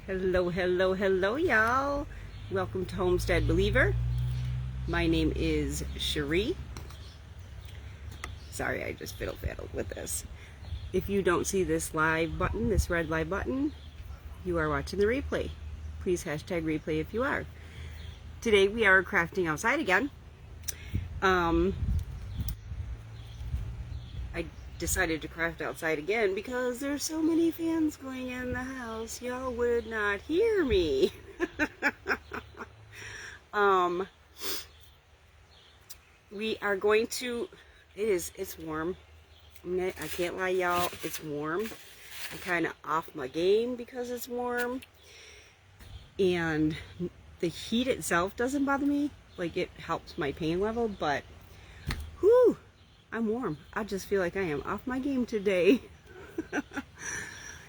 Hello, hello, hello, y'all. Welcome to Homestead Believer. My name is Cherie. Sorry, I just fiddle-faddled with this. If you don't see this live button, this red live button, you are watching the replay. Please hashtag replay if you are. Today we are crafting outside again. I decided to craft outside again because there's so many fans going in the house, y'all would not hear me. We are going to, it's warm. I can't lie, y'all, it's warm. I'm kind of off my game because it's warm. And the heat itself doesn't bother me. Like, it helps my pain level, but whew, I'm warm. I just feel like I am off my game today.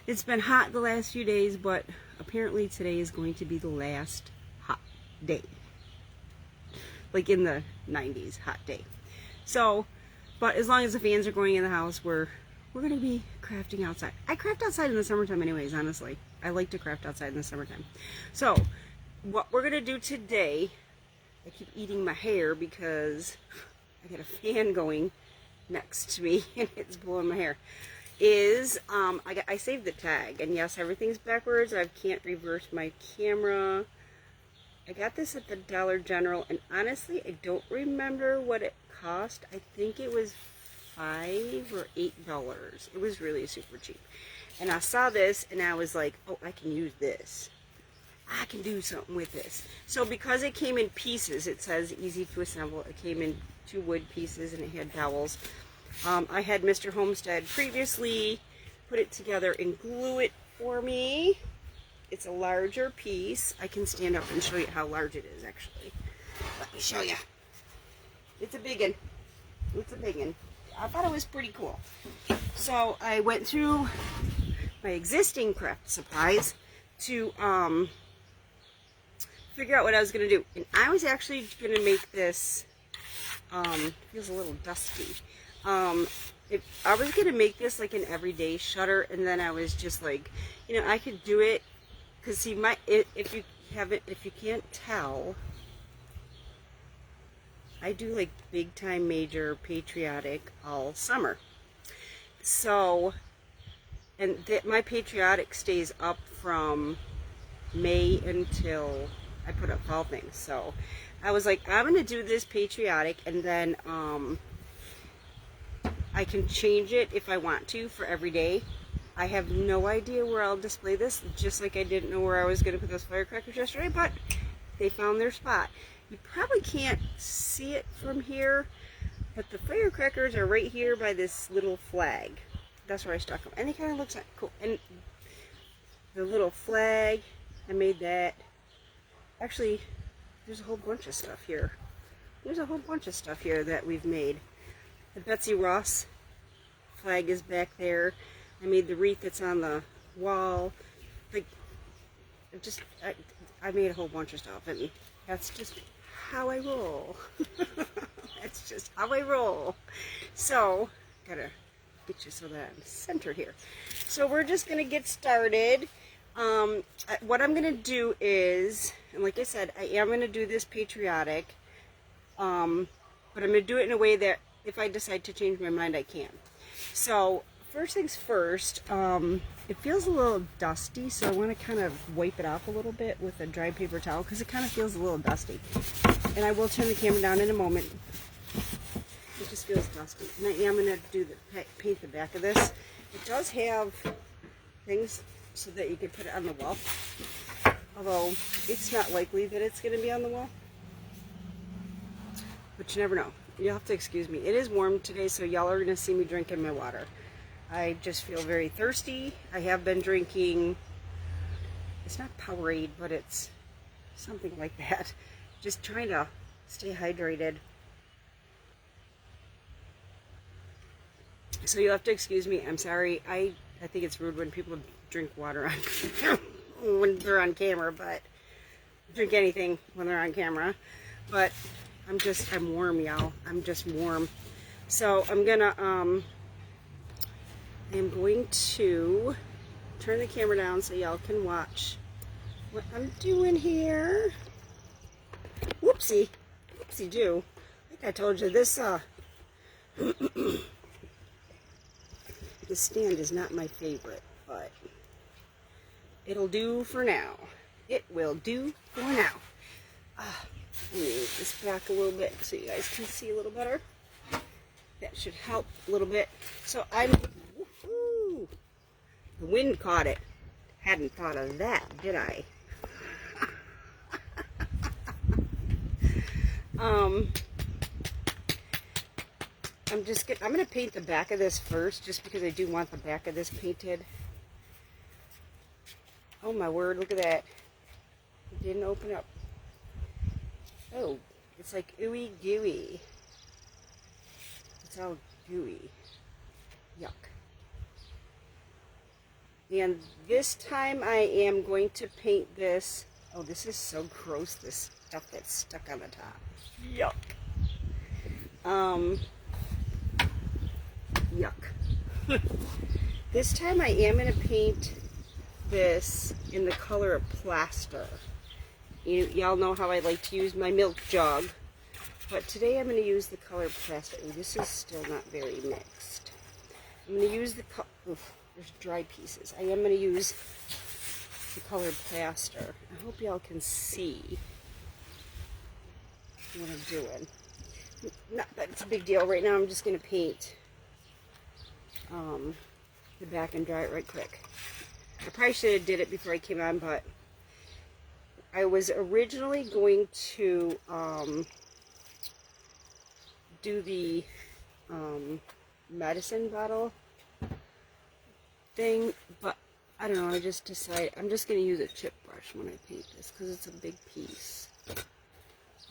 It's been hot the last few days, but apparently today is going to be the last hot day. Like in the 90s hot day. So, but as long as the fans are going in the house, we're going to be crafting outside. I craft outside in the summertime anyways, honestly. I like to craft outside in the summertime. So, what we're going to do today, I keep eating my hair because I got a fan going next to me and it's blowing my hair, is I saved the tag, and yes, everything's backwards. I can't reverse my camera. I got this at the Dollar General, and honestly, I don't remember what it cost. I think it was $5 or $8. It was really super cheap. And I saw this, and I was like, oh, I can use this. I can do something with this. So because it came in pieces, it says easy to assemble. It came in 2 wood pieces, and it had dowels. I had Mr. Homestead previously put it together and glue it for me. It's a larger piece. I can stand up and show you how large it is, actually. Let me show you. It's a big one. It's a big one. I thought it was pretty cool. So I went through my existing craft supplies to figure out what I was going to do. And I was actually going to make this, feels a little dusty. I was going to make this like an everyday shutter, and then I was just like, you know, I could do it. Because see, if you can't tell, I do like big time major patriotic all summer. So, and my patriotic stays up from May until I put up fall things. So I was like, I'm gonna do this patriotic, and then I can change it if I want to for every day. I have no idea where I'll display this, just like I didn't know where I was going to put those firecrackers yesterday, but they found their spot. You probably can't see it from here, but the firecrackers are right here by this little flag. That's where I stuck them, and it kind of looks like cool. And the little flag, I made that. Actually, there's a whole bunch of stuff here. There's a whole bunch of stuff here that we've made. The Betsy Ross flag is back there. I made the wreath that's on the wall. Like, I made a whole bunch of stuff, and that's just how I roll. That's just how I roll. So, gotta get you so that I'm centered here. So we're just gonna get started. What I'm gonna do is, and like I said, I am gonna do this patriotic, but I'm gonna do it in a way that if I decide to change my mind, I can. So, first things first, it feels a little dusty, so I want to kind of wipe it off a little bit with a dry paper towel because it kind of feels a little dusty. And I will turn the camera down in a moment. It just feels dusty. And I am going to do paint the back of this. It does have things so that you can put it on the wall, although it's not likely that it's going to be on the wall. But you never know. You'll have to excuse me. It is warm today, so y'all are going to see me drinking my water. I just feel very thirsty. I have been drinking, it's not Powerade, but it's something like that. Just trying to stay hydrated. So you'll have to excuse me. I'm sorry. I think it's rude when people drink water on when they're on camera, but drink anything when they're on camera. But I'm warm, y'all. I'm just warm. So I'm going to turn the camera down so y'all can watch what I'm doing here. Whoopsie. Whoopsie do. I think I told you this, this stand is not my favorite, but it'll do for now. It will do for now. Let me move this back a little bit so you guys can see a little better. That should help a little bit. So woohoo! The wind caught it. Hadn't thought of that, did I? I'm gonna paint the back of this first, just because I do want the back of this painted. Oh my word, look at that. It didn't open up. Oh, it's like ooey gooey. It's all gooey. Yuck. And this time I am going to paint this. Oh, this is so gross, this stuff that's stuck on the top. Yuck. Yuck. This time I am going to paint this in the color of plaster. Y'all know how I like to use my milk jug, but today I'm going to use the color plaster. Ooh, this is still not very mixed. I'm going to use the there's dry pieces. I am going to use the color plaster. I hope y'all can see what I'm doing. Not that it's a big deal. Right now I'm just going to paint the back and dry it right quick. I probably should have did it before I came on, but I was originally going to do the medicine bottle thing, but I don't know, I just decided I'm just going to use a chip brush when I paint this because it's a big piece. I'm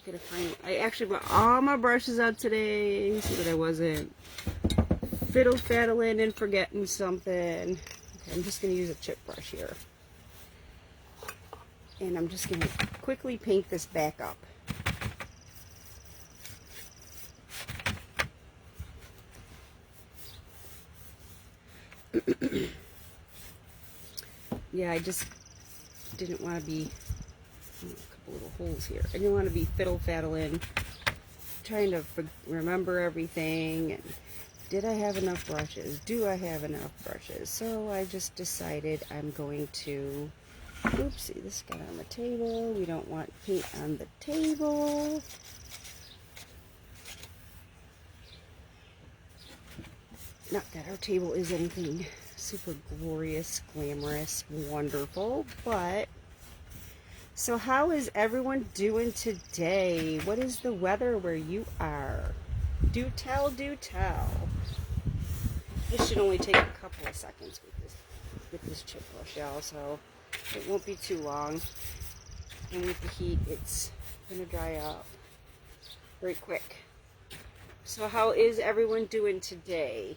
gonna find, I actually brought all my brushes out today so that I wasn't fiddle-faddling and forgetting something. Okay, I'm just going to use a chip brush here. And I'm just going to quickly paint this back up. Yeah, I just didn't want to be, a couple little holes here. I didn't want to be fiddle-faddling, trying to remember everything. And did I have enough brushes? Do I have enough brushes? So I just decided I'm going to, oopsie, this got on the table. We don't want paint on the table. Not that our table is anything super glorious, glamorous, wonderful, but so how is everyone doing today? What is the weather where you are? Do tell, do tell. This should only take a couple of seconds with this chip brush, y'all, so it won't be too long. And with the heat, it's gonna dry up very quick. So how is everyone doing today?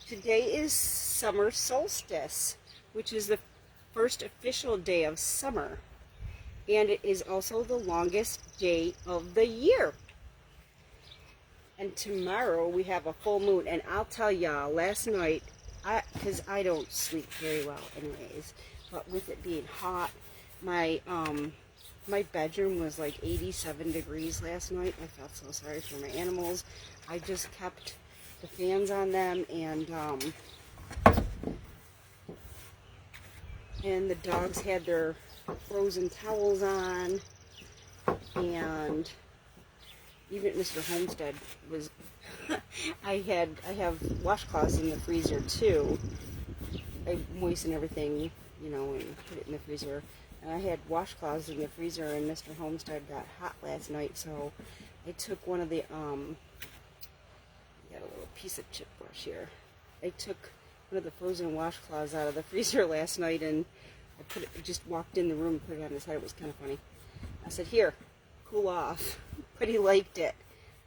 Today is summer solstice, which is the first official day of summer. And it is also the longest day of the year. And tomorrow we have a full moon. And I'll tell y'all, last night, because I don't sleep very well anyways, but with it being hot, my bedroom was like 87 degrees last night. I felt so sorry for my animals. I just kept the fans on them, and the dogs had their frozen towels on, and even Mr. Homestead was I have washcloths in the freezer too. I moisten everything, you know, and put it in the freezer. And I had washcloths in the freezer, and Mr. Homestead got hot last night, so I took one of the got a little piece of chip brush here. I took one of the frozen washcloths out of the freezer last night, and I just walked in the room and put it on his head. It was kind of funny. I said, "Here, cool off." But he liked it,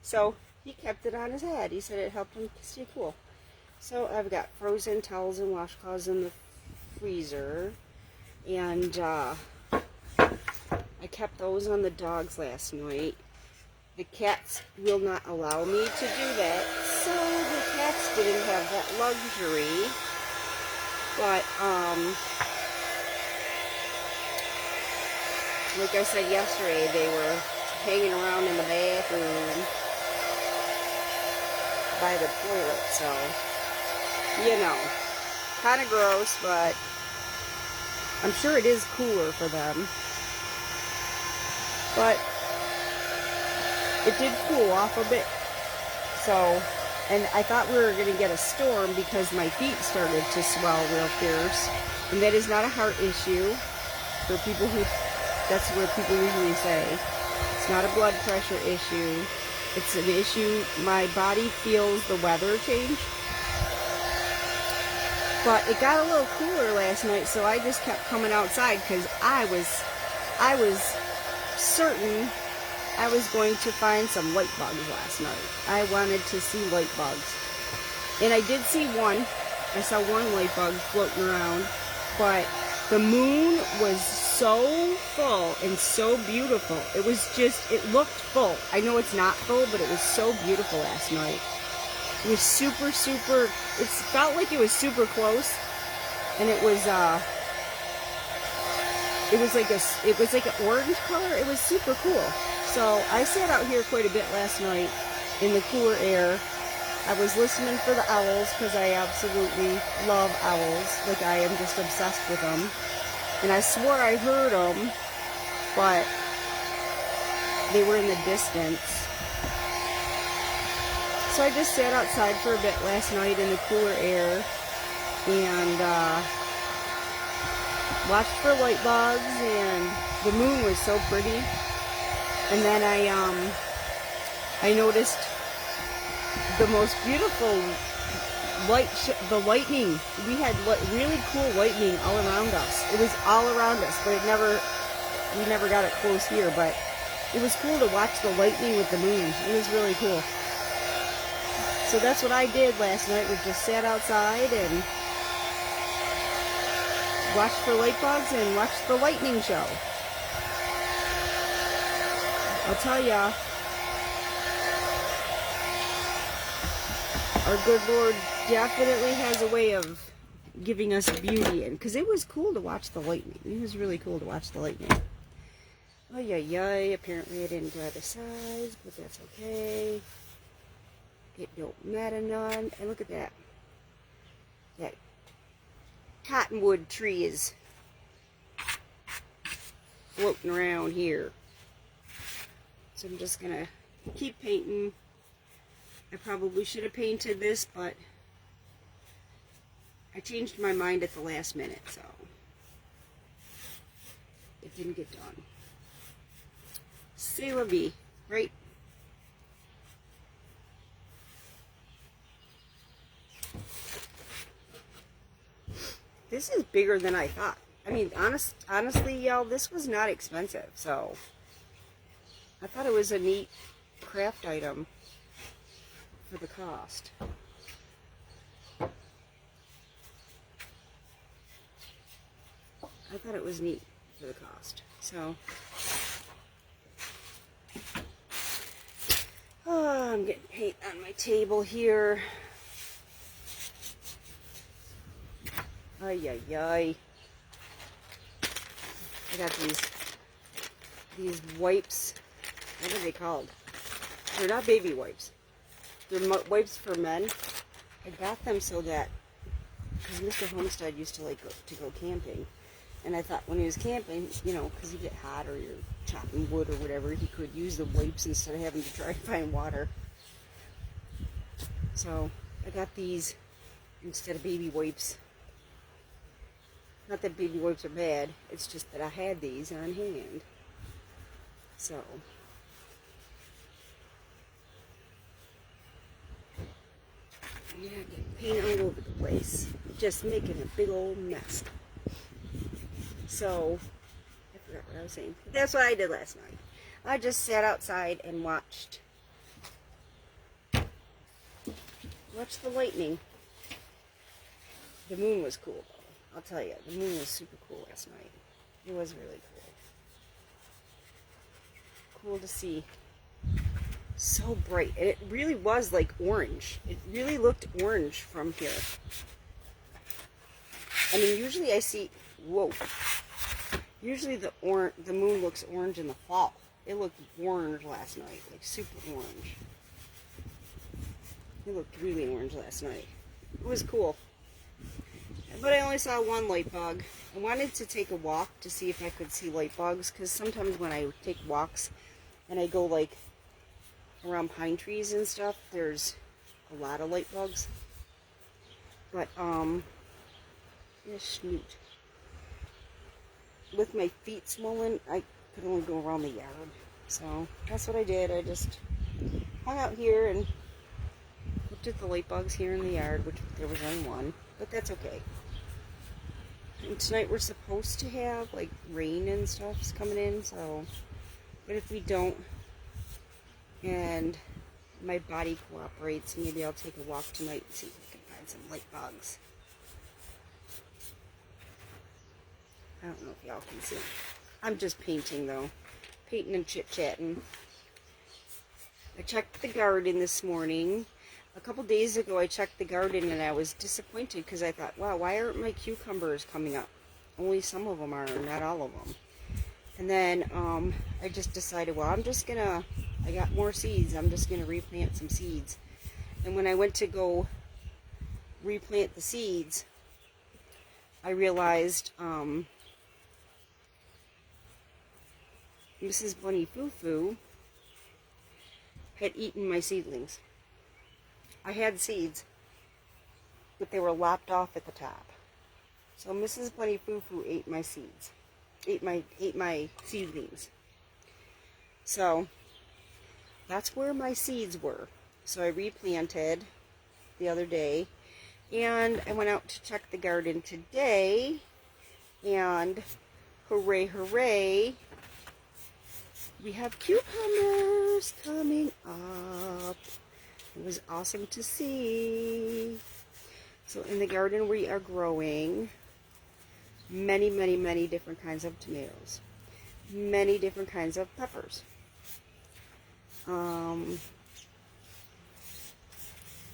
so he kept it on his head. He said it helped him stay cool. So I've got frozen towels and washcloths in the freezer, and I kept those on the dogs last night. The cats will not allow me to do that, so the cats didn't have that luxury. But like I said yesterday, they were hanging around in the bathroom by the toilet, so, you know, kind of gross, but I'm sure it is cooler for them. But it did cool off a bit. So, and I thought we were going to get a storm because my feet started to swell real fierce. And that is not a heart issue for people who, that's what people usually say. It's not a blood pressure issue. It's an issue, my body feels the weather change. But it got a little cooler last night, so I just kept coming outside because I was certain I was going to find some light bugs last night. I wanted to see light bugs. And I did see one. I saw one light bug floating around. But the moon was so full and so beautiful. It was just, it looked full. I know it's not full, but it was so beautiful last night. It was super, super, it felt like it was super close. And it was like an orange color. It was super cool. So I sat out here quite a bit last night in the cooler air. I was listening for the owls because I absolutely love owls. Like, I am just obsessed with them. And I swore I heard them, but they were in the distance. So I just sat outside for a bit last night in the cooler air and watched for light bugs, and the moon was so pretty. And then I noticed the most beautiful the lightning. We had really cool lightning all around us. It was all around us, but we never got it close here, but it was cool to watch the lightning with the moon. It was really cool. So that's what I did last night, was just sat outside and watched for light bugs and watched the lightning show. I'll tell ya, our good Lord definitely has a way of giving us beauty, and because it was cool to watch the lightning. It was really cool to watch the lightning. Oh yeah, yeah. Apparently I didn't draw the size, but that's okay. It don't matter none. And look at that. That cottonwood tree is floating around here. So I'm just gonna keep painting. I probably should have painted this, but I changed my mind at the last minute, so it didn't get done. C'est la vie, right? This is bigger than I thought. I mean, honestly, y'all, this was not expensive, so I thought it was a neat craft item for the cost. I thought it was neat for the cost. So, oh, I'm getting paint on my table here. Ay, ay, ay. I got these wipes. What are they called? They're not baby wipes. They're wipes for men. I got them so that, because Mr. Homestead used to like to go camping, and I thought when he was camping, you know, because you get hot or you're chopping wood or whatever, he could use the wipes instead of having to try to find water. So I got these instead of baby wipes. Not that baby wipes are bad, it's just that I had these on hand. So, yeah, getting paint all over the place. Just making a big old mess. So, I forgot what I was saying. That's what I did last night. I just sat outside and watched the lightning. The moon was cool though. I'll tell you, the moon was super cool last night. It was really cool. Cool to see. So bright. And it really was like orange. It really looked orange from here. I mean, usually I see, whoa. Usually the moon looks orange in the fall. It looked orange last night, like super orange. It looked really orange last night. It was cool. But I only saw one light bug. I wanted to take a walk to see if I could see light bugs, because sometimes when I take walks and I go like around pine trees and stuff, there's a lot of light bugs. But yeah, snoot. With my feet swollen, I could only go around the yard. So that's what I did. I just hung out here and looked at the light bugs here in the yard, which there was only one, but that's okay. And tonight we're supposed to have like rain and stuff's coming in, so, but if we don't and my body cooperates, maybe I'll take a walk tonight and see if I can find some light bugs. I don't know if y'all can see. I'm just painting though. Painting and chit-chatting. I checked the garden this morning. A couple days ago I checked the garden and I was disappointed because I thought, wow, why aren't my cucumbers coming up? Only some of them are, not all of them. And then I just decided, well, I got more seeds. I'm just going to replant some seeds. And when I went to go replant the seeds, I realized Mrs. Bunny Foo Foo had eaten my seedlings. I had seeds, but they were lopped off at the top. So Mrs. Bunny Foo Foo ate my seeds, ate my seedlings. So that's where my seeds were. So I replanted the other day, and I went out to check the garden today, and hooray, hooray, we have cucumbers coming up. It was awesome to see. So in the garden we are growing many, many, many different kinds of tomatoes. Many different kinds of peppers.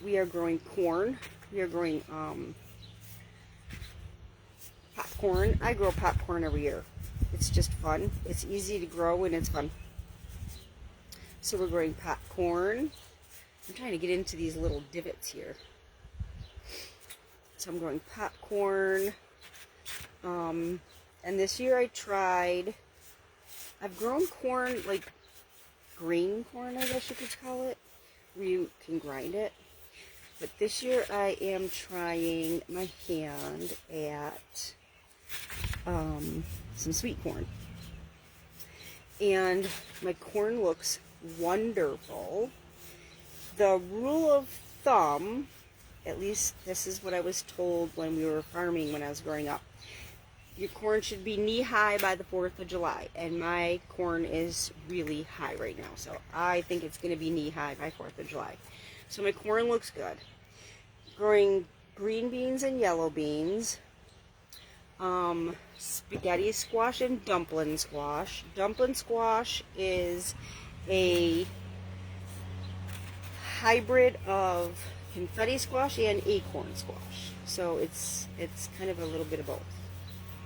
We are growing corn. We are growing popcorn. I grow popcorn every year. It's just fun. It's easy to grow and it's fun. So we're growing popcorn. I'm trying to get into these little divots here. So I'm growing popcorn. And this year I've grown corn, like green corn, I guess you could call it, where you can grind it. But this year I am trying my hand at some sweet corn. And my corn looks wonderful. The rule of thumb, at least this is what I was told when we were farming when I was growing up, your corn should be knee-high by the 4th of July. And my corn is really high right now. So I think it's going to be knee-high by 4th of July. So my corn looks good. Growing green beans and yellow beans. Spaghetti squash and dumpling squash. Dumpling squash is a hybrid of confetti squash and acorn squash. So it's kind of a little bit of both.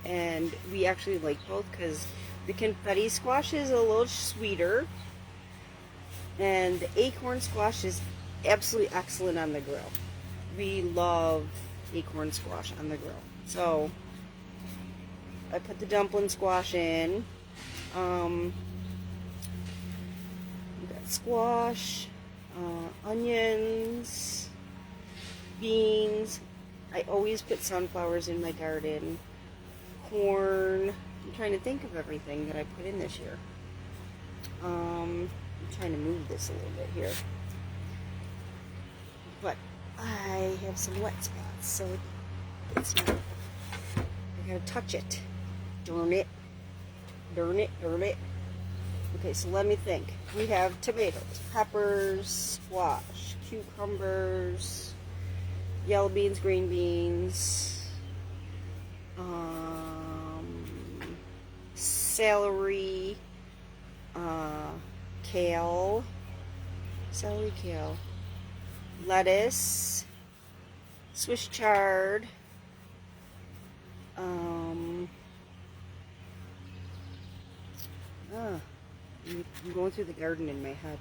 And we actually like both because the confetti squash is a little sweeter and the acorn squash is absolutely excellent on the grill. We love acorn squash on the grill. So I put the dumpling squash in. We got squash, onions, beans. I always put sunflowers in my garden. Corn. I'm trying to think of everything that I put in this year. I'm trying to move this a little bit here. But I have some wet spots, so it's not, I gotta touch it. Darn it. Darn it, darn it. Okay, so let me think. We have tomatoes, peppers, squash, cucumbers, yellow beans, green beans, celery, kale, lettuce, Swiss chard, Oh, I'm going through the garden in my head.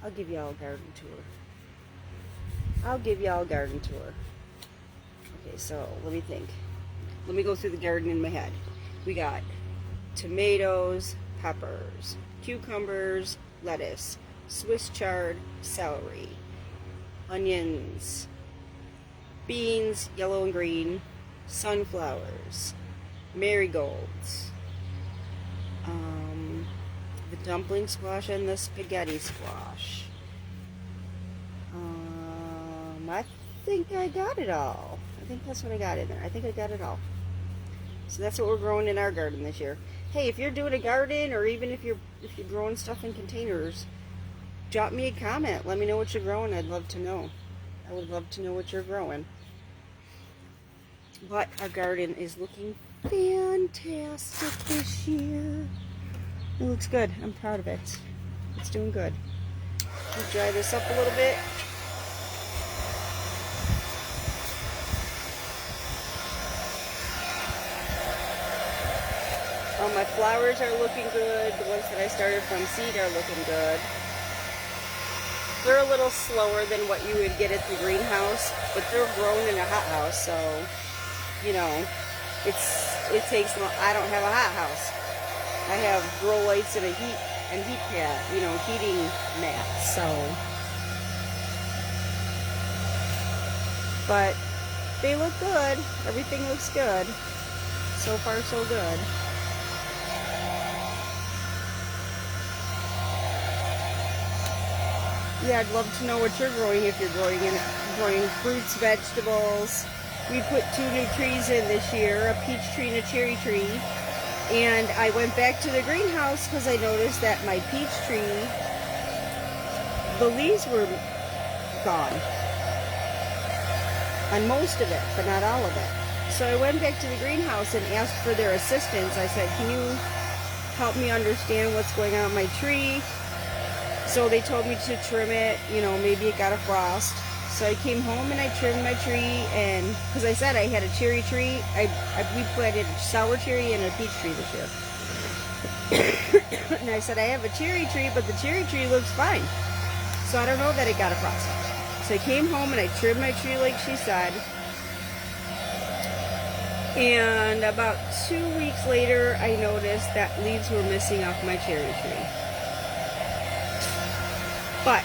I'll give y'all a garden tour. I'll give y'all a garden tour. Okay, so let me think. Let me go through the garden in my head. We got tomatoes, peppers, cucumbers, lettuce, Swiss chard, celery, onions, beans, yellow and green, sunflowers, marigolds, the dumpling squash and the spaghetti squash. I think I got it all. I think that's what I got in there. I think I got it all. So that's what we're growing in our garden this year. Hey, if you're doing a garden, or even if you're growing stuff in containers, drop me a comment. Let me know what you're growing. I'd love to know. I would love to know what you're growing. But our garden is looking fantastic this year. It looks good. I'm proud of it. It's doing good. I'll dry this up a little bit. My flowers are looking good. The ones that I started from seed are looking good. They're a little slower than what you would get at the greenhouse, but they're grown in a hothouse, so you know, it takes long. I don't have a hothouse. I have grow lights and a heat pad, you know, heating mat. So, but they look good. Everything looks good. So far, so good. Yeah, I'd love to know what you're growing, if you're growing fruits, vegetables. We put 2 new trees in this year, a peach tree and a cherry tree. And I went back to the greenhouse because I noticed that my peach tree, the leaves were gone on most of it, but not all of it. So I went back to the greenhouse and asked for their assistance. I said, can you help me understand what's going on with my tree? So they told me to trim it, you know, maybe it got a frost. So I came home and I trimmed my tree, and because I said I had a cherry tree, we planted a sour cherry and a peach tree this year. And I said I have a cherry tree, but the cherry tree looks fine. So I don't know that it got a frost. So I came home and I trimmed my tree like she said. And about 2 weeks later, I noticed that leaves were missing off my cherry tree. But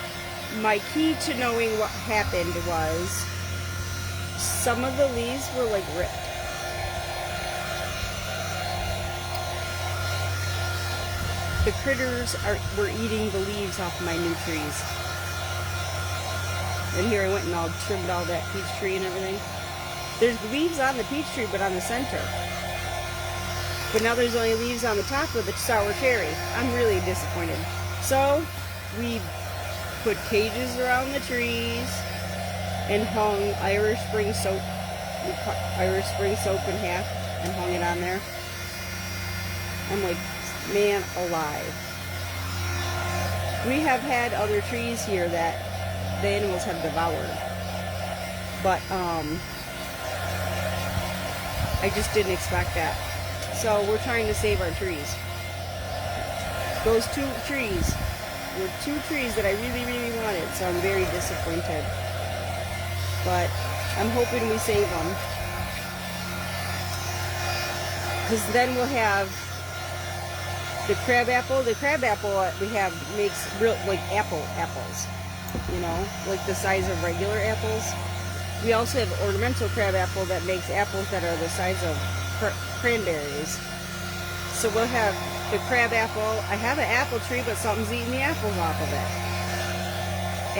my key to knowing what happened was some of the leaves were like ripped. The critters were eating the leaves off my new trees. And here I went and all trimmed all that peach tree and everything. There's leaves on the peach tree, but on the center. But now there's only leaves on the top of the sour cherry. I'm really disappointed. So we put cages around the trees and hung Irish Spring soap. We cut Irish Spring soap in half and hung it on there. I'm like, man alive. We have had other trees here that the animals have devoured. But I just didn't expect that. So we're trying to save our trees. Those 2 trees were 2 trees that I really, really wanted, so I'm very disappointed. But I'm hoping we save them. Because then we'll have the crab apple. The crab apple we have makes real, like apples, you know, like the size of regular apples. We also have ornamental crab apple that makes apples that are the size of cranberries. So we'll have the crab apple. I have an apple tree, but something's eating the apples off of it.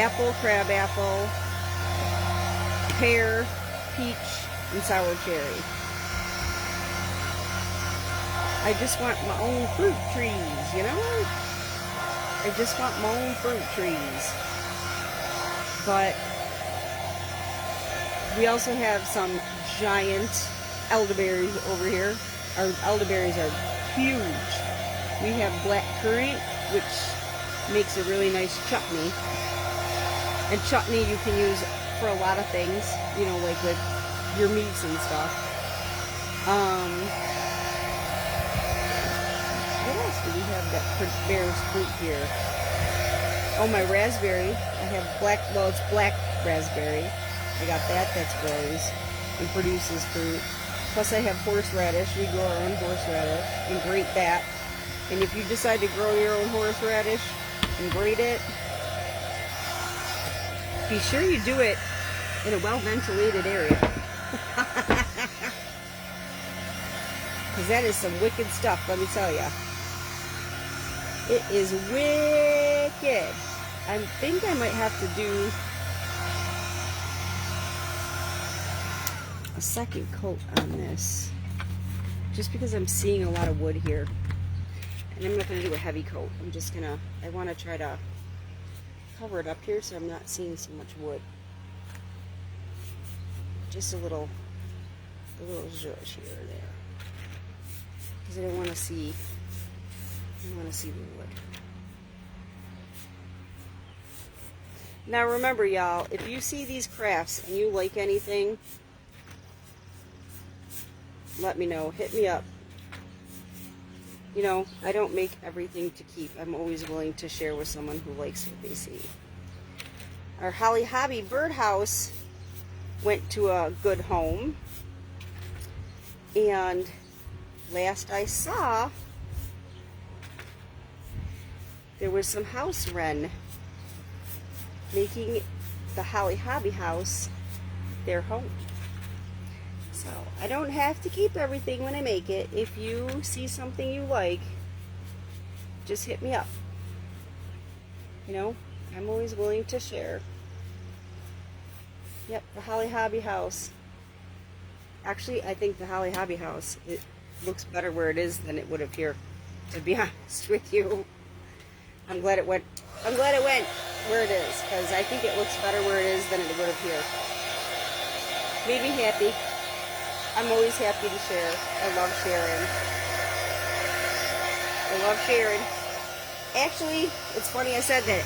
Apple, crab apple, pear, peach, and sour cherry. I just want my own fruit trees, you know? I just want my own fruit trees. But we also have some giant elderberries over here. Our elderberries are huge. We have black currant, which makes a really nice chutney. And chutney you can use for a lot of things, you know, like with your meats and stuff. What else do we have that bears fruit here. Oh, my raspberry. I have black, well, it's black raspberry. I got that, that's grows and produces fruit. Plus I have horseradish. We grow our own horseradish and grate that. And if you decide to grow your own horseradish and grate it, be sure you do it in a well-ventilated area. Because that is some wicked stuff, let me tell you. It is wicked. I think I might have to do a second coat on this. Just because I'm seeing a lot of wood here. And I'm not going to do a heavy coat. I'm just going to, I want to try to cover it up here so I'm not seeing so much wood. Just a little zhuzh here or there. Because I don't want to see the wood. Now remember, y'all, if you see these crafts and you like anything, let me know. Hit me up. You know, I don't make everything to keep. I'm always willing to share with someone who likes what they see. Our Holly Hobby birdhouse went to a good home. And last I saw, there was some house wren making the Holly Hobby house their home. So I don't have to keep everything when I make it. If you see something you like, just hit me up. You know, I'm always willing to share. Yep, the Holly Hobby house. Actually, I think the Holly Hobby house, it looks better where it is than it would have here, to be honest with you. I'm glad it went where it is, because I think it looks better where it is than it would have here. Made me happy. I'm always happy to share. I love sharing. I love sharing. Actually, it's funny I said that.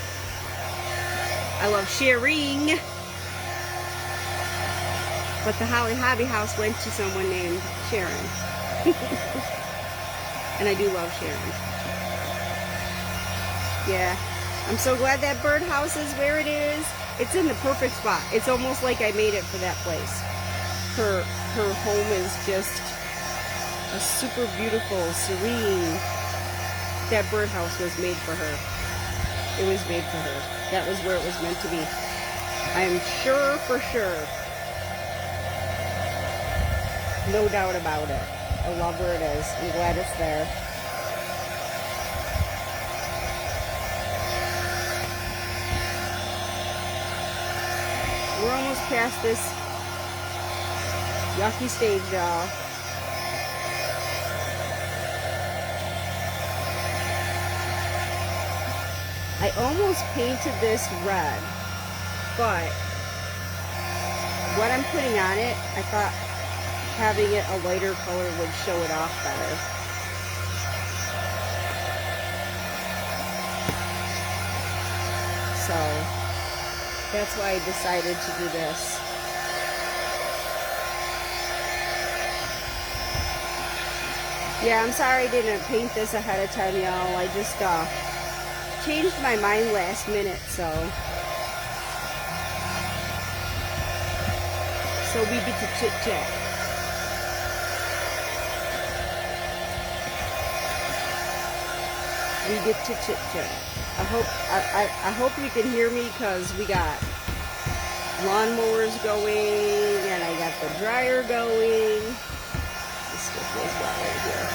I love sharing. But the Holly Hobby house went to someone named Sharon. And I do love sharing. Yeah. I'm so glad that birdhouse is where it is. It's in the perfect spot. It's almost like I made it for that place. Her home is just a super beautiful, serene. That birdhouse was made for her. It was made for her. That was where it was meant to be. I'm sure for sure. No doubt about it. I love where it is. I'm glad it's there. We're almost past this yucky stage, y'all. I almost painted this red, but what I'm putting on it, I thought having it a lighter color would show it off better. So that's why I decided to do this. Yeah, I'm sorry I didn't paint this ahead of time, y'all. I just changed my mind last minute, so we get to chit chat. We get to chit chat. I hope you can hear me, because we got lawnmowers going and I got the dryer going. This stuff goes well right here.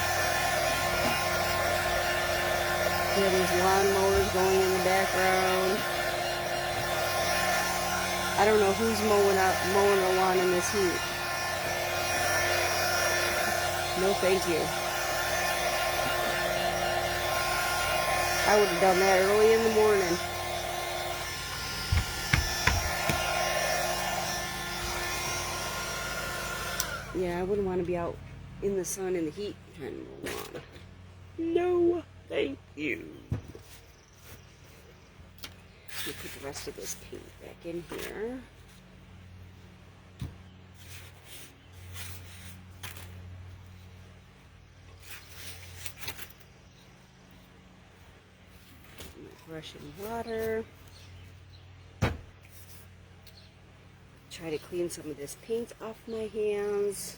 Yeah, there's lawnmowers going in the background. I don't know who's mowing the lawn in this heat. No, thank you. I would have done that early in the morning. Yeah, I wouldn't want to be out in the sun in the heat trying to mow the lawn. No, thank you. Let me put the rest of this paint back in here. brush and water. Try to clean some of this paint off my hands.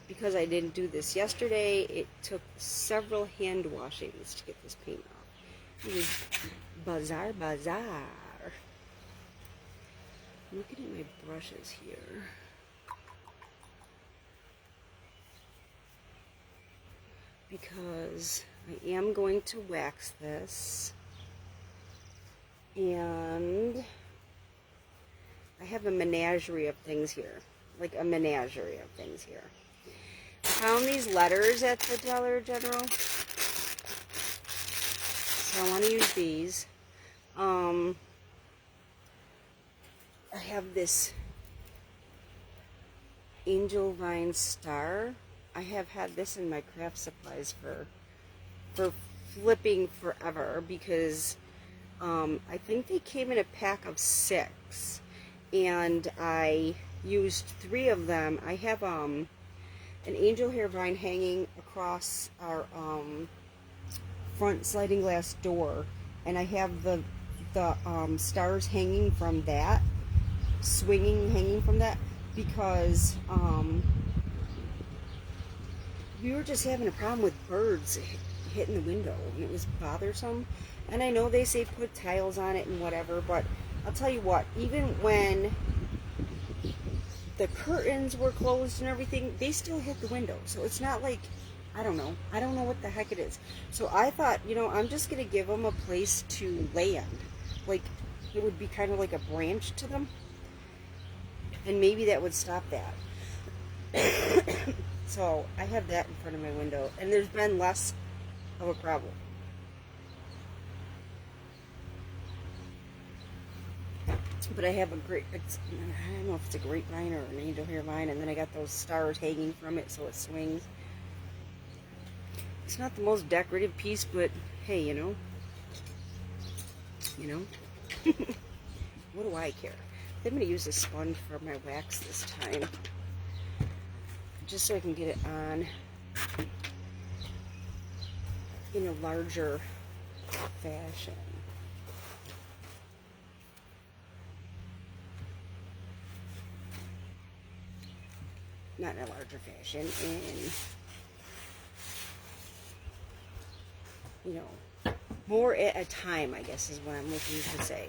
Because I didn't do this yesterday, it took several hand washings to get this paint off. It is bazaar. I'm looking at my brushes here. Because I am going to wax this. And I have a menagerie of things here. Like a menagerie of things here. I found these letters at the Dollar General. So I want to use these. I have this angel vine star. I have had this in my craft supplies for flipping forever because I think they came in a pack of 6 and I used 3 of them. I have an angel hair vine hanging across our front sliding glass door, and I have the stars hanging from that, hanging from that, because we were just having a problem with birds hitting the window, and it was bothersome. And I know they say put tiles on it and whatever, but I'll tell you what, even when the curtains were closed and everything, they still hit the window. So it's not like, I don't know what the heck it is. So I thought, you know, I'm just going to give them a place to land. Like, it would be kind of like a branch to them. And maybe that would stop that. So I have that in front of my window. And there's been less of a problem. But I have I don't know if it's a grapevine or an angel hair vine, and then I got those stars hanging from it so it swings. It's not the most decorative piece, but hey, you know. What do I care? I'm going to use a sponge for my wax this time, just so I can get it on in a larger fashion. Not in a larger fashion, in, you know, more at a time, I guess is what I'm looking to say.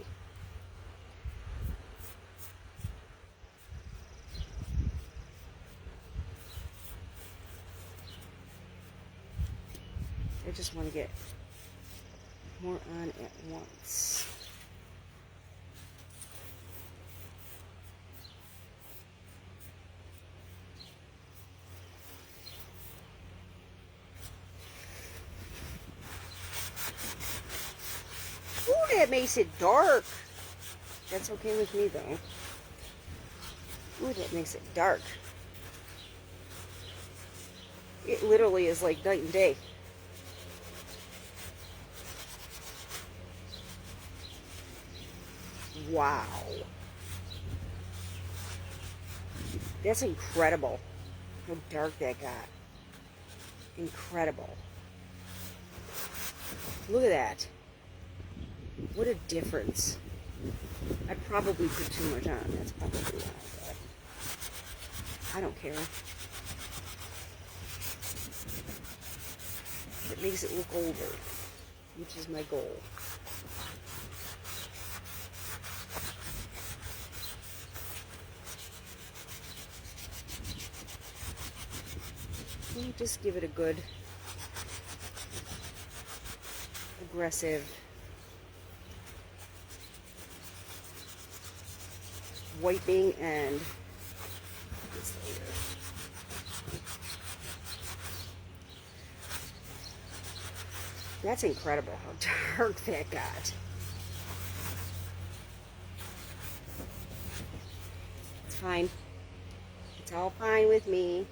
I just want to get more on at once. That makes it dark. That's okay with me though. Ooh, that makes it dark. It literally is like night and day. Wow. That's incredible how dark that got. Incredible. Look at that. What a difference. I probably put too much on. That's probably why, but I don't care. It makes it look older, which is my goal. Let me just give it a good aggressive wiping and this later. That's incredible how dark that got. It's fine. It's all fine with me.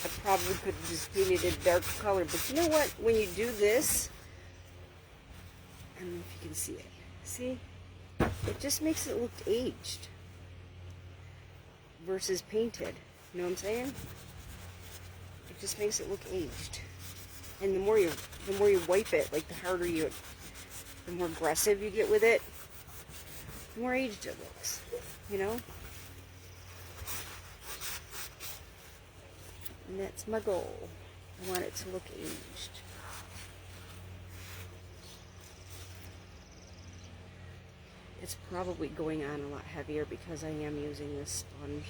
I probably could have just painted it a dark color, but you know what? When you do this, I don't know if you can see it. See? It just makes it look aged versus painted. You know what I'm saying? It just makes it look aged. And the more you wipe it, like the more aggressive you get with it, the more aged it looks. You know? And that's my goal. I want it to look aged. It's probably going on a lot heavier because I am using this sponge.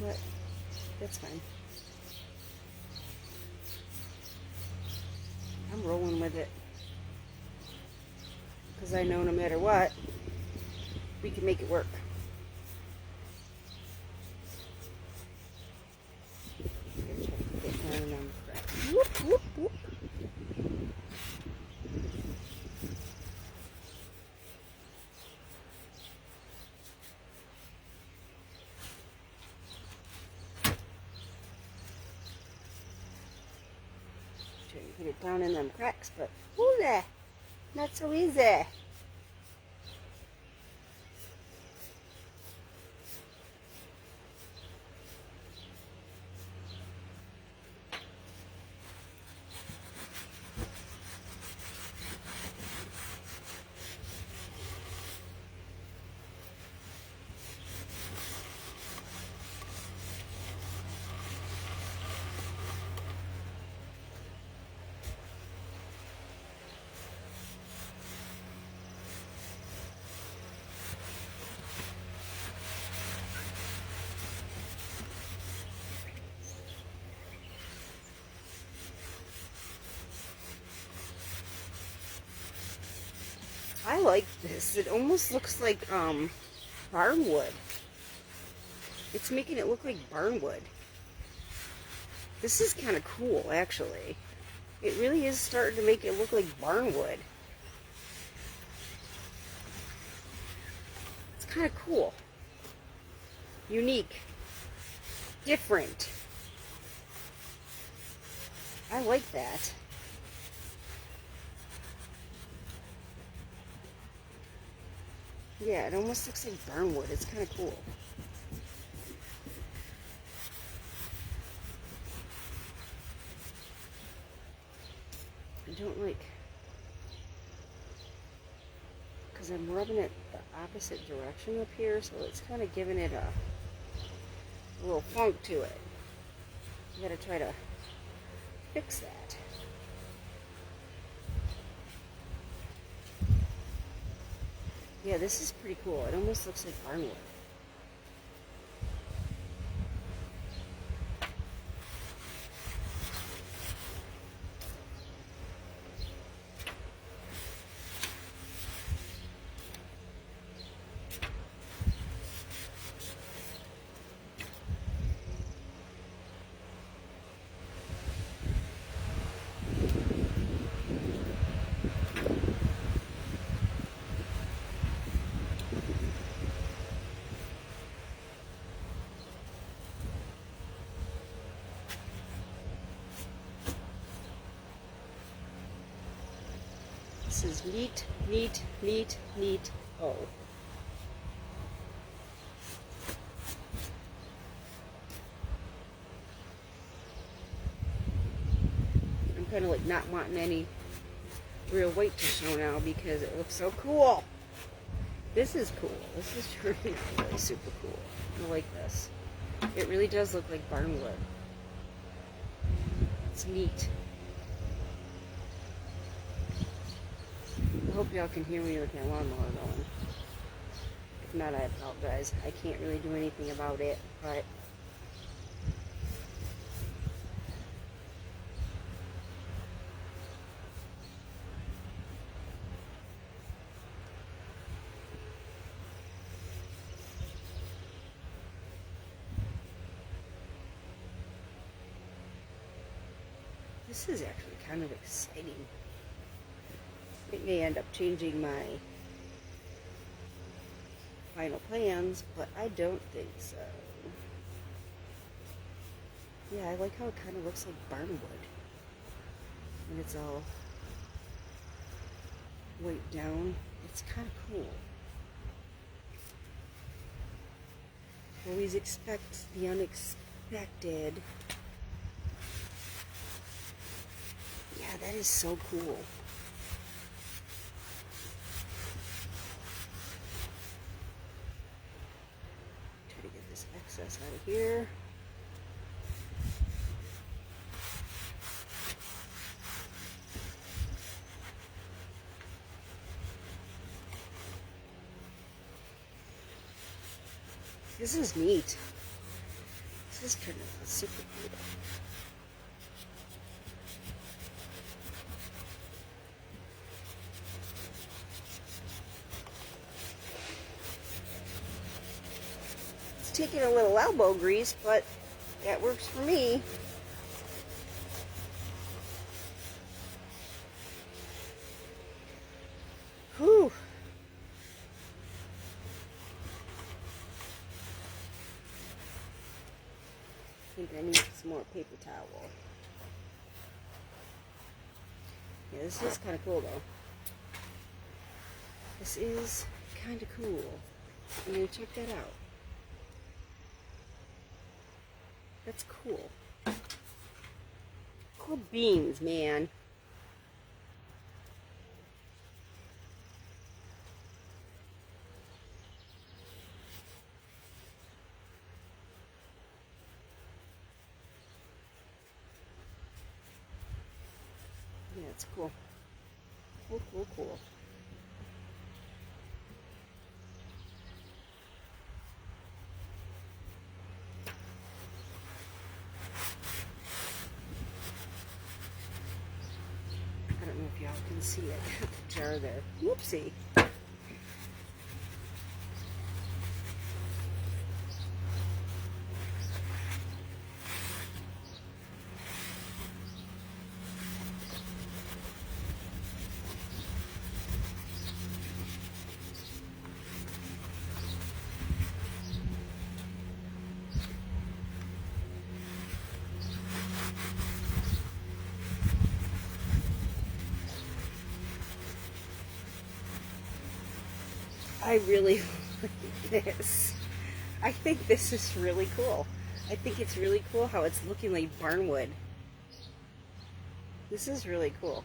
But that's fine. I'm rolling with it. Because I know no matter what, we can make it work. Whoop, whoop, whoop. Trying to get it down in them cracks, but whoo there, not so easy. I like this. It almost looks like barnwood. It's making it look like barnwood. This is kind of cool, actually. It really is starting to make it look like barnwood. It's kind of cool. Unique. Different. I like that. Yeah, it almost looks like barnwood. It's kind of cool. I don't like, because I'm rubbing it the opposite direction up here, so it's kind of giving it a little funk to it. You gotta try to fix that. Yeah, this is pretty cool. It almost looks like barnwood. This is neat, neat, neat, neat. Oh. I'm kind of like not wanting any real weight to show now because it looks so cool. This is cool. This is really, really super cool. I like this. It really does look like barnwood. It's neat. I hope y'all can hear me with my lawnmower going. If not, I apologize. I can't really do anything about it, but this is actually kind of exciting. It may end up changing my final plans, but I don't think so. Yeah, I like how it kind of looks like barnwood. And it's all weight down. It's kind of cool. Always expect the unexpected. Yeah, that is so cool. Try to get this excess out of here. This is neat. This is turning out super cool. It's taking a little elbow grease, but that works for me. Whew. I think I need some more paper towel. Yeah, this is kind of cool though. This is kind of cool. I'm gonna check that out. That's cool. Cool beans, man. Yeah, it's cool. Cool, cool, cool. I don't know if y'all can see it. The jar there. Whoopsie. I really like this. I think this is really cool. I think it's really cool how it's looking like barnwood. This is really cool.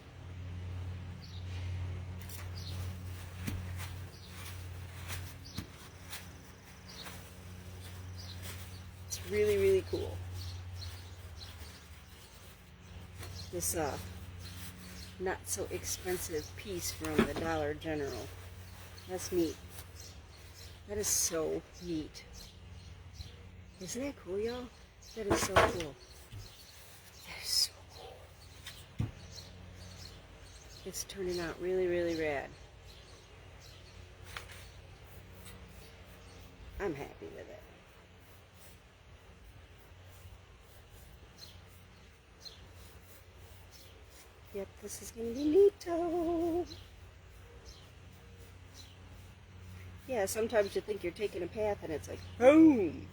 It's really, really cool. This not so expensive piece from the Dollar General. That's neat. That is so neat. Isn't that cool, y'all? That is so cool. That is so cool. It's turning out really, really rad. I'm happy with it. Yep, this is going to be neato. Yeah, sometimes you think you're taking a path and it's like, boom!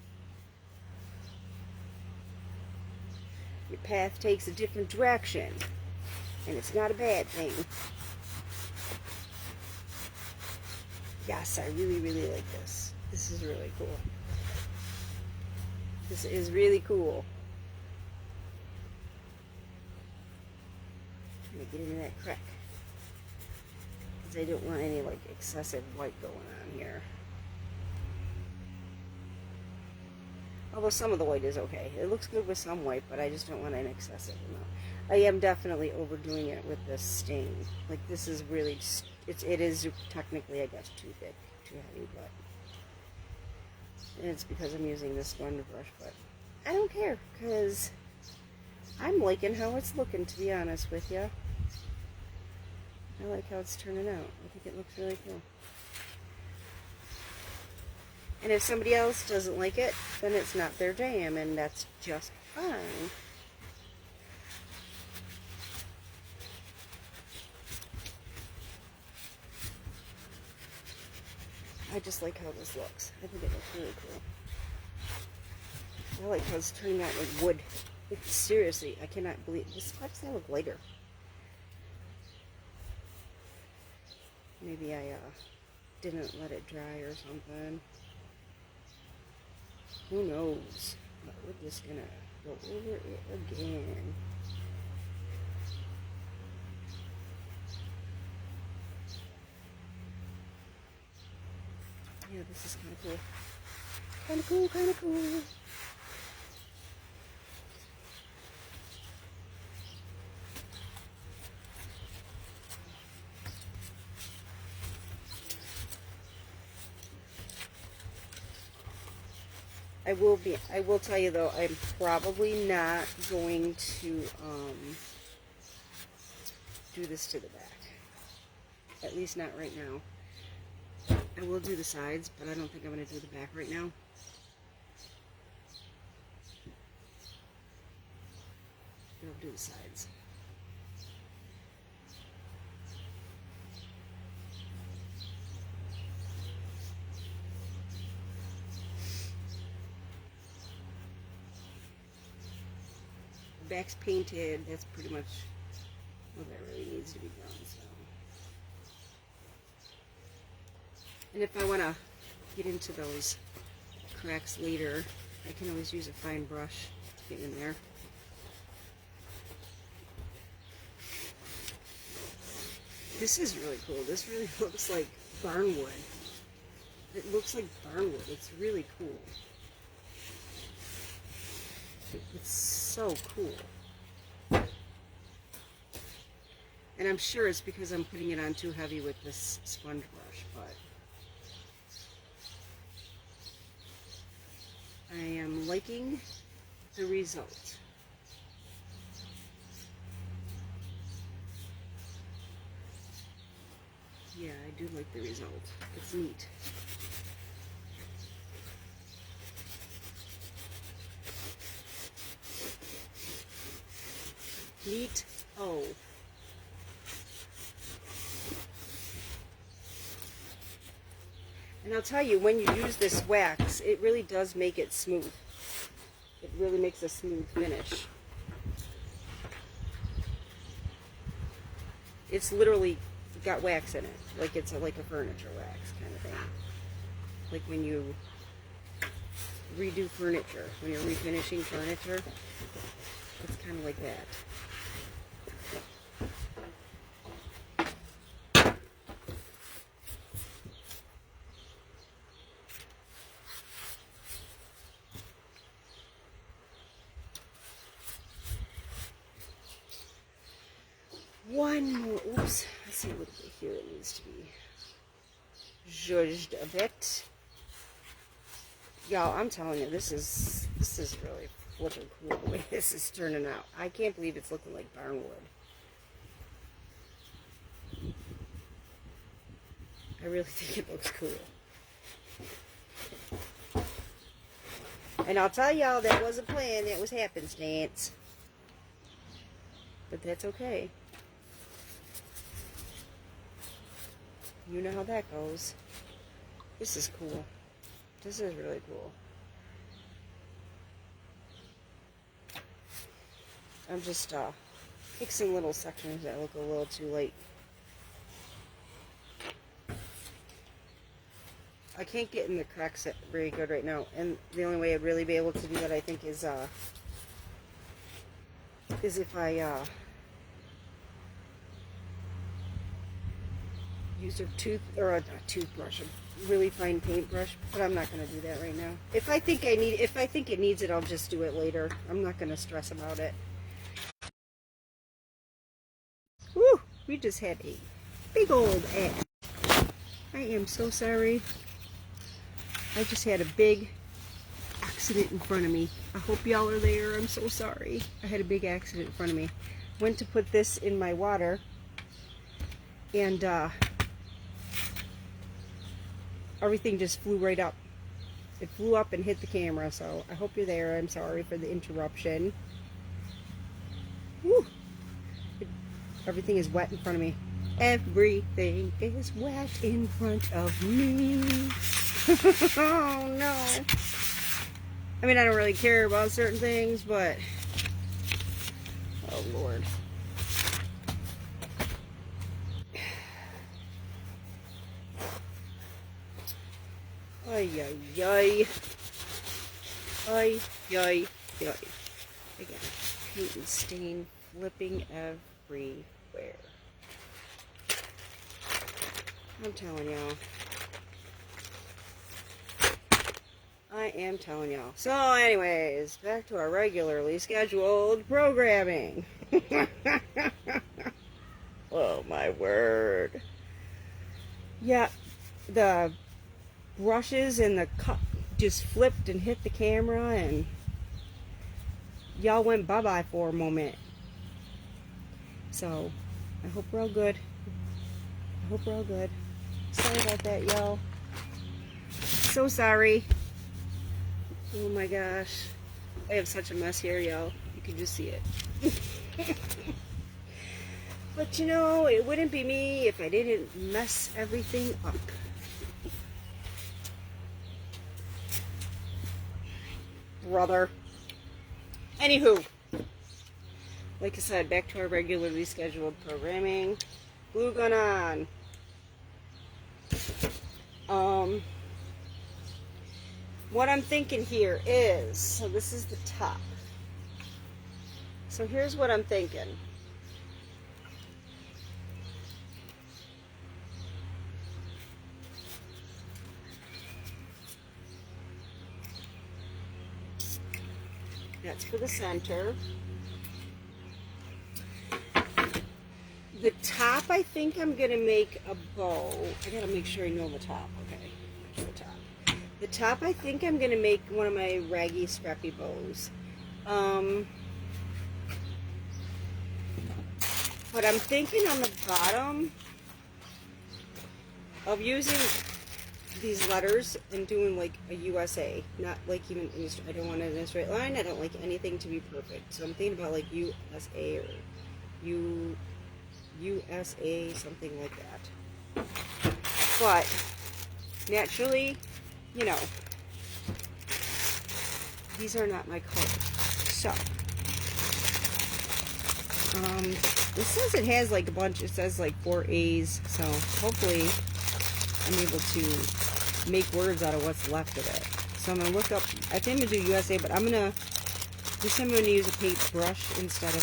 Your path takes a different direction. And it's not a bad thing. Yes, I really, really like this. This is really cool. This is really cool. I'm going to get into that crack. I don't want any like excessive white going on here. Although some of the white is okay. It looks good with some white, but I just don't want an excessive amount. I am definitely overdoing it with this stain. Like this is really just, it is technically I guess too thick, too heavy, but and it's because I'm using this sponge brush, but I don't care because I'm liking how it's looking, to be honest with you. I like how it's turning out. I think it looks really cool. And if somebody else doesn't like it, then it's not their jam, and that's just fine. I just like how this looks. I think it looks really cool. I like how it's turning out like wood. Like, seriously, I cannot believe this. Why does that look lighter? Maybe I didn't let it dry or something. Who knows? But we're just gonna go over it again. Yeah, this is kind of cool. Kind of cool, kind of cool. I will tell you though, I'm probably not going to do this to the back. At least not right now. I will do the sides, but I don't think I'm going to do the back right now. I'll do the sides. The back's painted. That's pretty much what that really needs to be done. So. And if I want to get into those cracks later, I can always use a fine brush to get in there. This is really cool. This really looks like barnwood. It looks like barnwood. It's really cool. It's so cool. And I'm sure it's because I'm putting it on too heavy with this sponge brush, but I am liking the result. Yeah, I do like the result. It's neat. Neat. Oh. And I'll tell you, when you use this wax, it really does make it smooth. It really makes a smooth finish. It's literally got wax in it, like it's like a furniture wax kind of thing. Like when you redo furniture, when you're refinishing furniture, it's kind of like that. One more, oops, let's see what here it needs to be zhuzhed a bit. Y'all, I'm telling you, this is really flipping cool the way this is turning out. I can't believe it's looking like barnwood. I really think it looks cool. And I'll tell y'all, that wasn't planned, that was happenstance. But that's okay. You know how that goes. This is cool. This is really cool. I'm just fixing little sections that look a little too light. I can't get in the cracks very good right now, and the only way I'd really be able to do that, I think, is if I use a toothbrush, a really fine paintbrush, but I'm not going to do that right now. If I think it needs it, I'll just do it later. I'm not going to stress about it. Woo! We just had a big old ass. I am so sorry. I just had a big accident in front of me. I hope y'all are there. I'm so sorry. I had a big accident in front of me. Went to put this in my water, and everything just flew right up. It flew up and hit the camera, so I hope you're there. I'm sorry for the interruption. Woo! Everything is wet in front of me. Everything is wet in front of me. Oh no. I mean, I don't really care about certain things, but oh Lord. Ay, ay, ay. Ay, ay, ay. I got paint and stain flipping everywhere. I'm telling y'all. I am telling y'all. So anyways, back to our regularly scheduled programming. Oh my word. Yeah, the brushes and the cup just flipped and hit the camera and y'all went bye-bye for a moment. So, I hope we're all good. I hope we're all good. Sorry about that, y'all. So sorry. Oh my gosh. I have such a mess here, y'all. You can just see it. But you know, it wouldn't be me if I didn't mess everything up. Brother. Anywho, like I said, back to our regularly scheduled programming. Glue gun on. What I'm thinking here is, so this is the top. So here's what I'm thinking. That's for the center. The top, I think I'm going to make a bow. I got to make sure I know the top. Okay, the top. The top, I think I'm going to make one of my raggy, scrappy bows. But I'm thinking on the bottom of using these letters and doing like a USA, not like even in I don't want it in a straight line. I don't like anything to be perfect, so I'm thinking about like USA or USA, something like that. But naturally, you know, these are not my colors. So it says it has like a bunch. It says like 4 A's, so hopefully I'm able to make words out of what's left of it. So I'm gonna look up. I think I'm gonna do USA, but I'm gonna use a paintbrush instead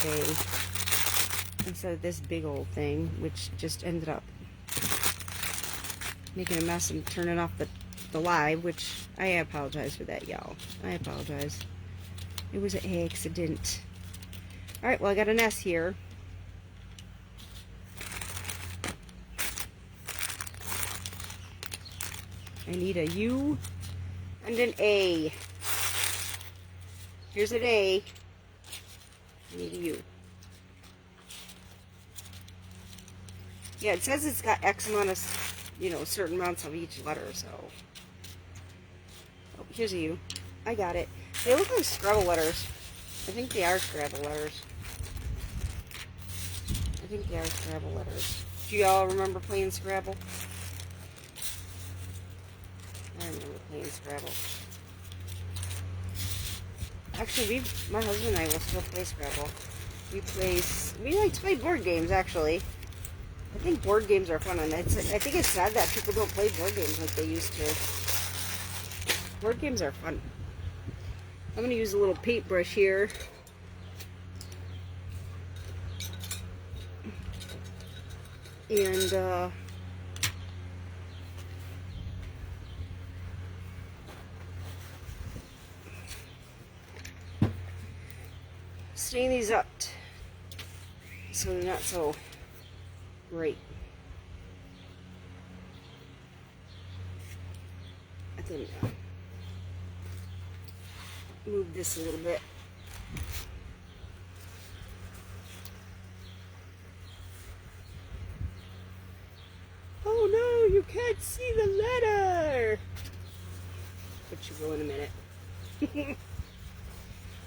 of this big old thing, which just ended up making a mess and turning off the live, which I apologize for that, y'all. I apologize. It was an accident. All right, well I got an S here. I need a U and an A. Here's an A. I need a U. Yeah, it says it's got X amount of, you know, certain amounts of each letter, so. Oh, here's a U. I got it. They look like Scrabble letters. I think they are Scrabble letters. I think they are Scrabble letters. Do y'all remember playing Scrabble? I remember playing Scrabble. Actually, my husband and I will still play Scrabble. We like to play board games, actually. I think board games are fun, and I think it's sad that people don't play board games like they used to. Board games are fun. I'm going to use a little paintbrush here. And, stain these up so they're not so great. I think move this a little bit. Oh no, you can't see the letter. But you will in a minute.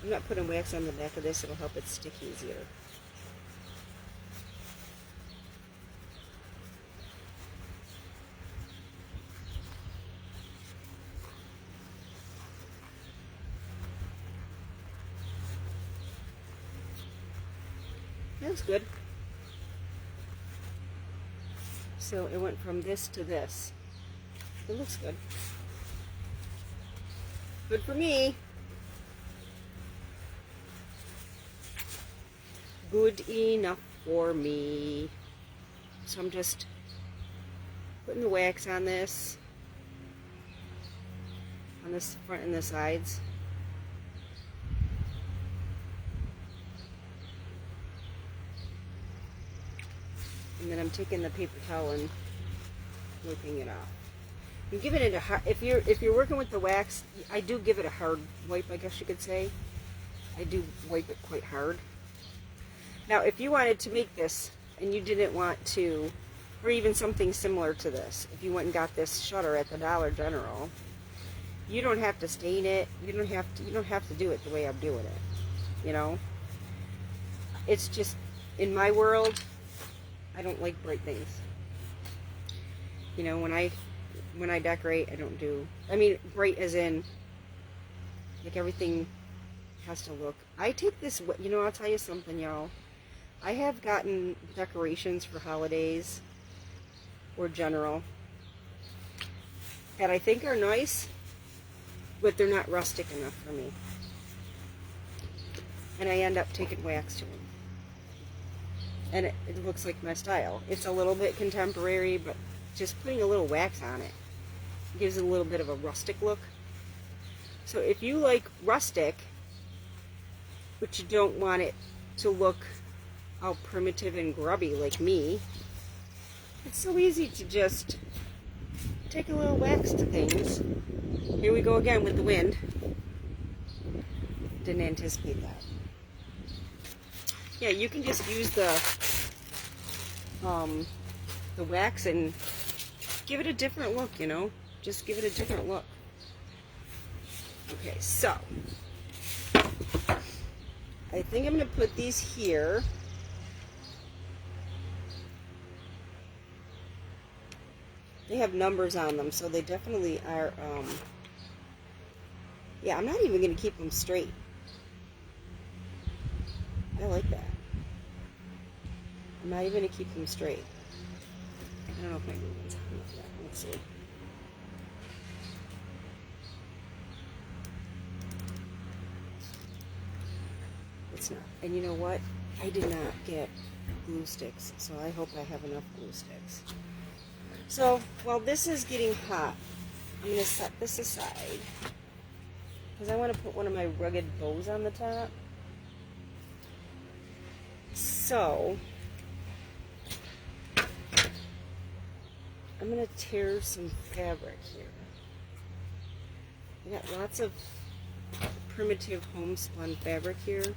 I'm not putting wax on the back of this, it'll help it stick easier. That looks good. So it went from this to this. It looks good. Good for me. Good enough for me. So I'm just putting the wax on this front and the sides. And then I'm taking the paper towel and wiping it off. I'm giving it a hard, if you're working with the wax, I do give it a hard wipe, I guess you could say. I do wipe it quite hard. Now, if you wanted to make this and you didn't want to, or even something similar to this, if you went and got this shutter at the Dollar General, you don't have to stain it. You don't have to do it the way I'm doing it. You know, it's just, in my world, I don't like bright things. You know, when I decorate, I don't do, I mean, bright as in, like, everything has to look. I take this, you know, I'll tell you something, y'all. I have gotten decorations for holidays or general that I think are nice, but they're not rustic enough for me. And I end up taking wax to them. And it looks like my style. It's a little bit contemporary, but just putting a little wax on it gives it a little bit of a rustic look. So if you like rustic, but you don't want it to look all primitive and grubby like me, it's so easy to just take a little wax to things. Here we go again with the wind. Didn't anticipate that. Yeah, you can just use the wax and give it a different look, you know? Just give it a different look. Okay, so I think I'm going to put these here. They have numbers on them, so they definitely are, yeah, I'm not even going to keep them straight. I like that. I'm not even going to keep them straight. I don't know if my glue gun's hot enough yet. Let's see. It's not. And you know what? I did not get glue sticks, so I hope I have enough glue sticks. So, while this is getting hot, I'm going to set this aside because I want to put one of my rugged bows on the top. So, I'm going to tear some fabric here. I got lots of primitive homespun fabric here.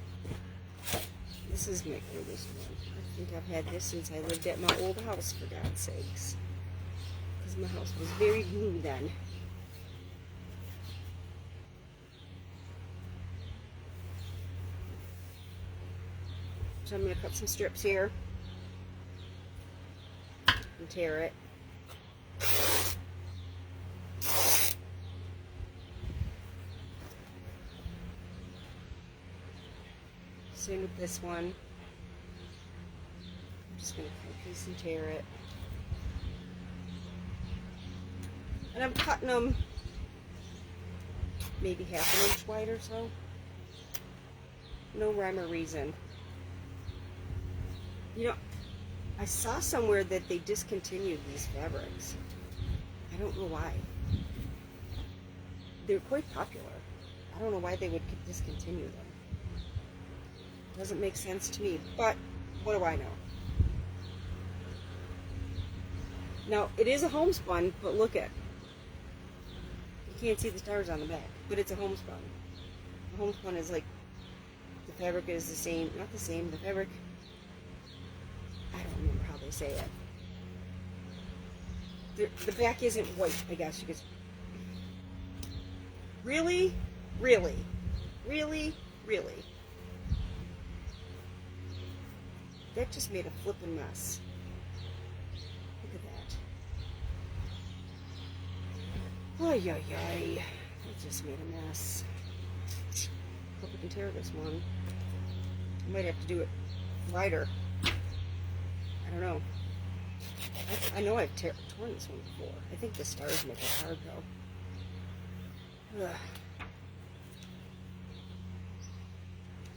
This is my oldest one. I think I've had this since I lived at my old house, for God's sakes. Because my house was very blue then. So I'm going to cut some strips here and tear it. Same with this one. I'm just going to cut a piece and tear it. And I'm cutting them maybe half an inch wide or so. No rhyme or reason. You know, I saw somewhere that they discontinued these fabrics. I don't know why. They're quite popular. I don't know why they would discontinue them. Doesn't make sense to me, but what do I know? Now, it is a homespun, but look at, you can't see the stars on the back, but it's a homespun. The homespun is like, the fabric is the same, not the same, the fabric, I don't remember how they say it. The back isn't white, I guess you could. Really? Really? Really? Really? That just made a flippin' mess. Look at that. Ay, ay, ay. That just made a mess. Hope I can tear this one. I might have to do it wider. I don't know. I know I've torn this one before. I think the stars make it hard though. Ugh.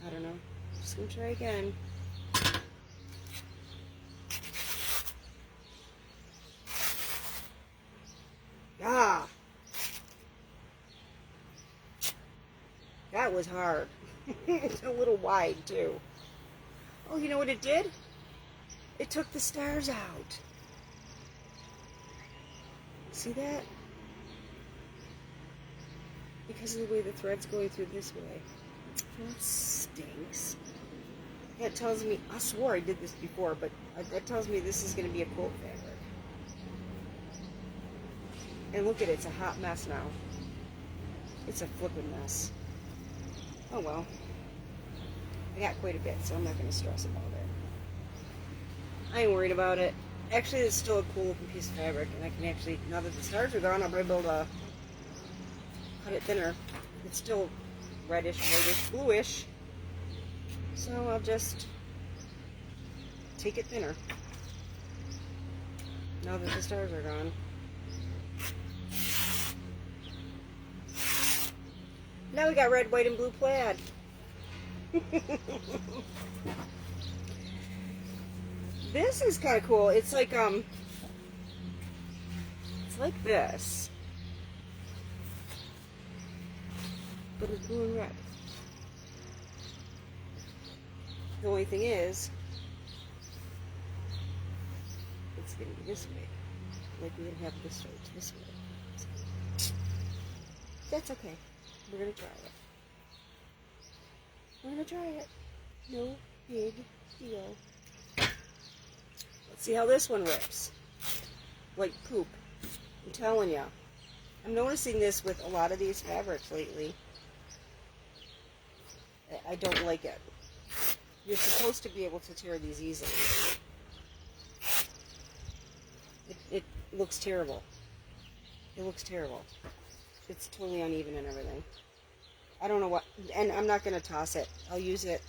I don't know. Just gonna try again. Ah! That was hard. It's a little wide too. Oh, you know what it did? It took the stars out. See that? Because of the way the thread's going through this way. That stinks. That tells me, I swore I did this before, but that tells me this is going to be a quote fabric. And look at it, it's a hot mess now. It's a flippin' mess. Oh well. I got quite a bit, so I'm not going to stress about it. I ain't worried about it. Actually, it's still a cool looking piece of fabric, and I can actually, now that the stars are gone, I'll be able to cut it thinner. It's still reddish, whitish, bluish. So I'll just take it thinner. Now that the stars are gone. Now we got red, white, and blue plaid. This is kind of cool. It's like this, but it's blue and red. The only thing is, it's gonna be this way. Like we're gonna have this straight this way. So, that's okay. We're gonna try it. We're gonna try it. No big deal. Let's see how this one rips. Like poop. I'm telling ya. I'm noticing this with a lot of these fabrics lately. I don't like it. You're supposed to be able to tear these easily. It looks terrible. It looks terrible. It's totally uneven and everything. I don't know what, and I'm not going to toss it. I'll use it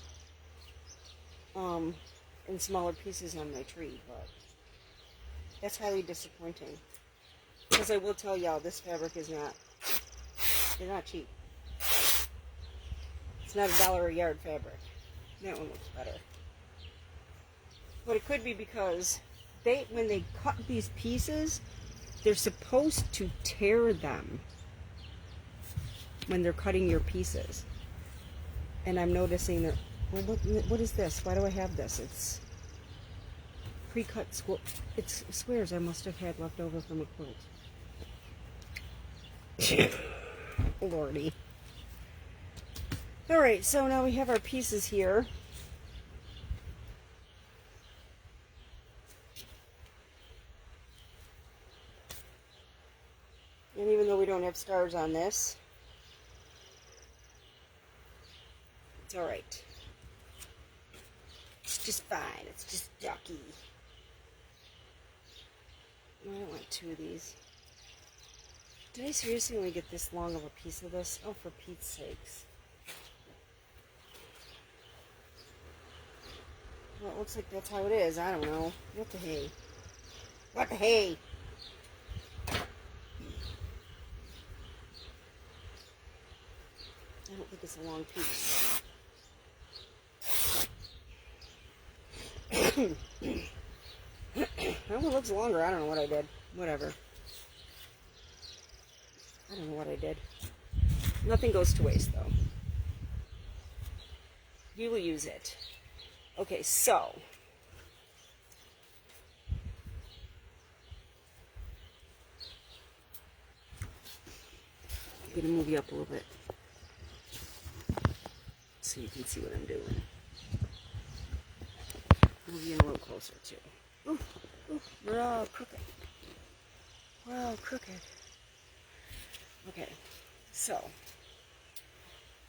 in smaller pieces on my tree, but that's highly disappointing. Because I will tell y'all, this fabric is not, they're not cheap. It's not $1 a yard fabric. That one looks better. But it could be because when they cut these pieces, they're supposed to tear them when they're cutting your pieces. And I'm noticing that, well, what is this? Why do I have this? It's pre-cut it's squares I must have had left over from a quilt. Lordy. Alright, so now we have our pieces here. And even though we don't have stars on this, it's alright. It's just fine. It's just ducky. I don't want two of these. Did I seriously only get this long of a piece of this? Oh, for Pete's sakes. Well, it looks like that's how it is. I don't know. What the hey? What the hey? I don't think it's a long piece. Well, it looks longer. I don't know what I did. Whatever. I don't know what I did. Nothing goes to waste, though. You will use it. Okay, so. I'm going to move you up a little bit so you can see what I'm doing. Move you in a little closer, too. Ooh, ooh, we're all crooked. We're all crooked. Okay, so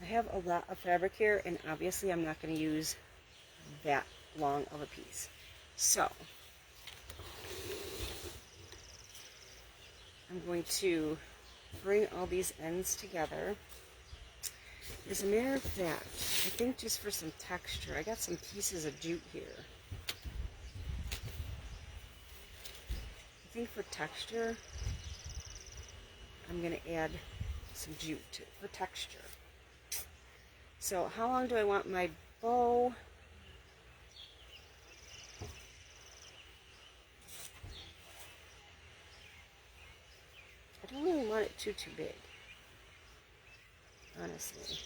I have a lot of fabric here, and obviously I'm not going to use that long of a piece. So I'm going to bring all these ends together, As a matter of fact, I think just for some texture, I got some pieces of jute here. I think for texture, I'm going to add some jute for texture. So how long do I want my bow? I don't really want it too big, honestly.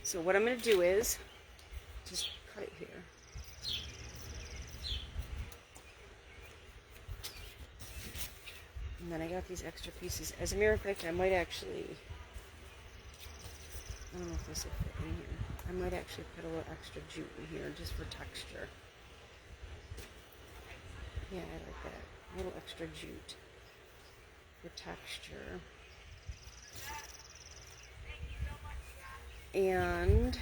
So what I'm going to do is just cut it here. And then I got these extra pieces. As a matter of fact, I might actually, I don't know if this will fit in here. I might actually put a little extra jute in here just for texture. Yeah, I like that. A little extra jute for texture. And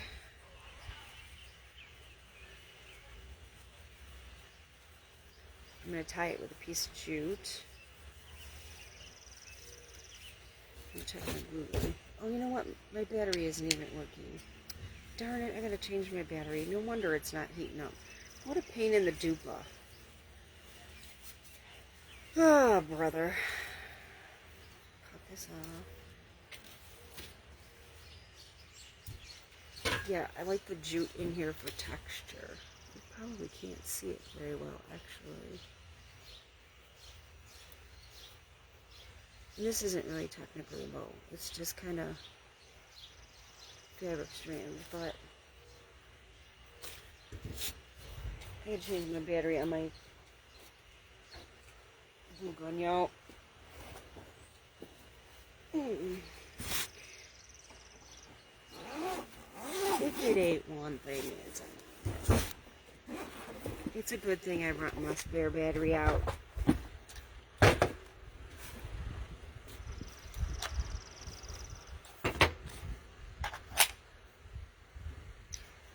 I'm going to tie it with a piece of jute. Let me check my glue gun. Oh, you know what? My battery isn't even working. Darn it, I gotta change my battery. No wonder it's not heating up. What a pain in the dupa. Oh, brother. Cut this off. Yeah, I like the jute in here for texture. You probably can't see it very well, actually. And this isn't really technically low. It's just kind of fabric strand, but I gotta change my battery on my glue gun, y'all. If it ain't one thing, it's a good thing I brought my spare battery out.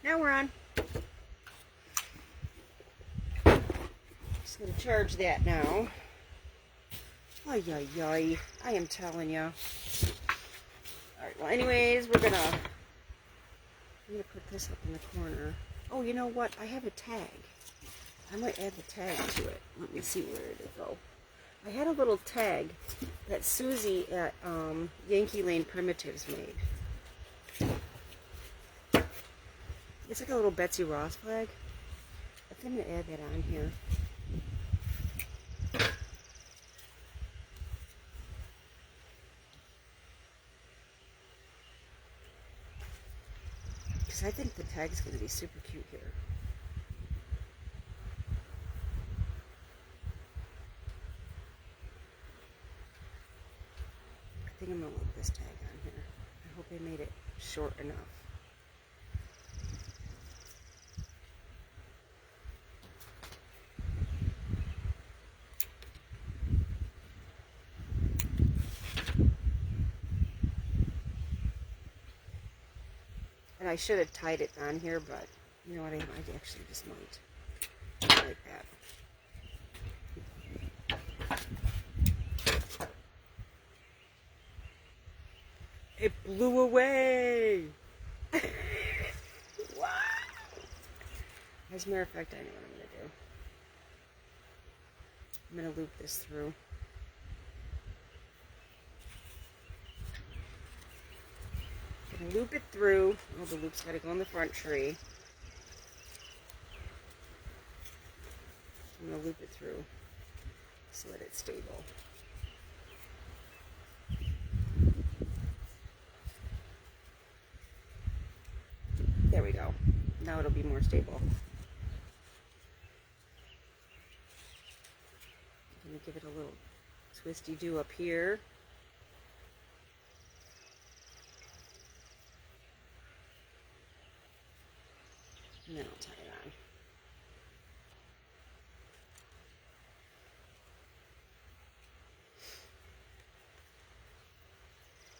Now we're on. Just gonna charge that now. Ay, ay, ay. I am telling you. Alright, well anyways, I'm gonna put this up in the corner. Oh, you know what? I have a tag. I might add the tag to it. Let me see where it'll go. I had a little tag that Susie at Yankee Lane Primitives made. It's like a little Betsy Ross flag. I think I'm gonna add that on here. Because I think the tag's gonna be super cute here. I think I'm gonna leave this tag on here. I hope I made it short enough. And I should have tied it on here, but you know what, I actually just might. Like that. It blew away! Wow! As a matter of fact, I know what I'm going to do. I'm going to loop this through. I'm going to loop it through. Oh, the loop's got to go on the front tree. I'm going to loop it through so that it's stable. There we go. Now it'll be more stable. I'm going to give it a little twisty-do up here. And then I'll tie it on.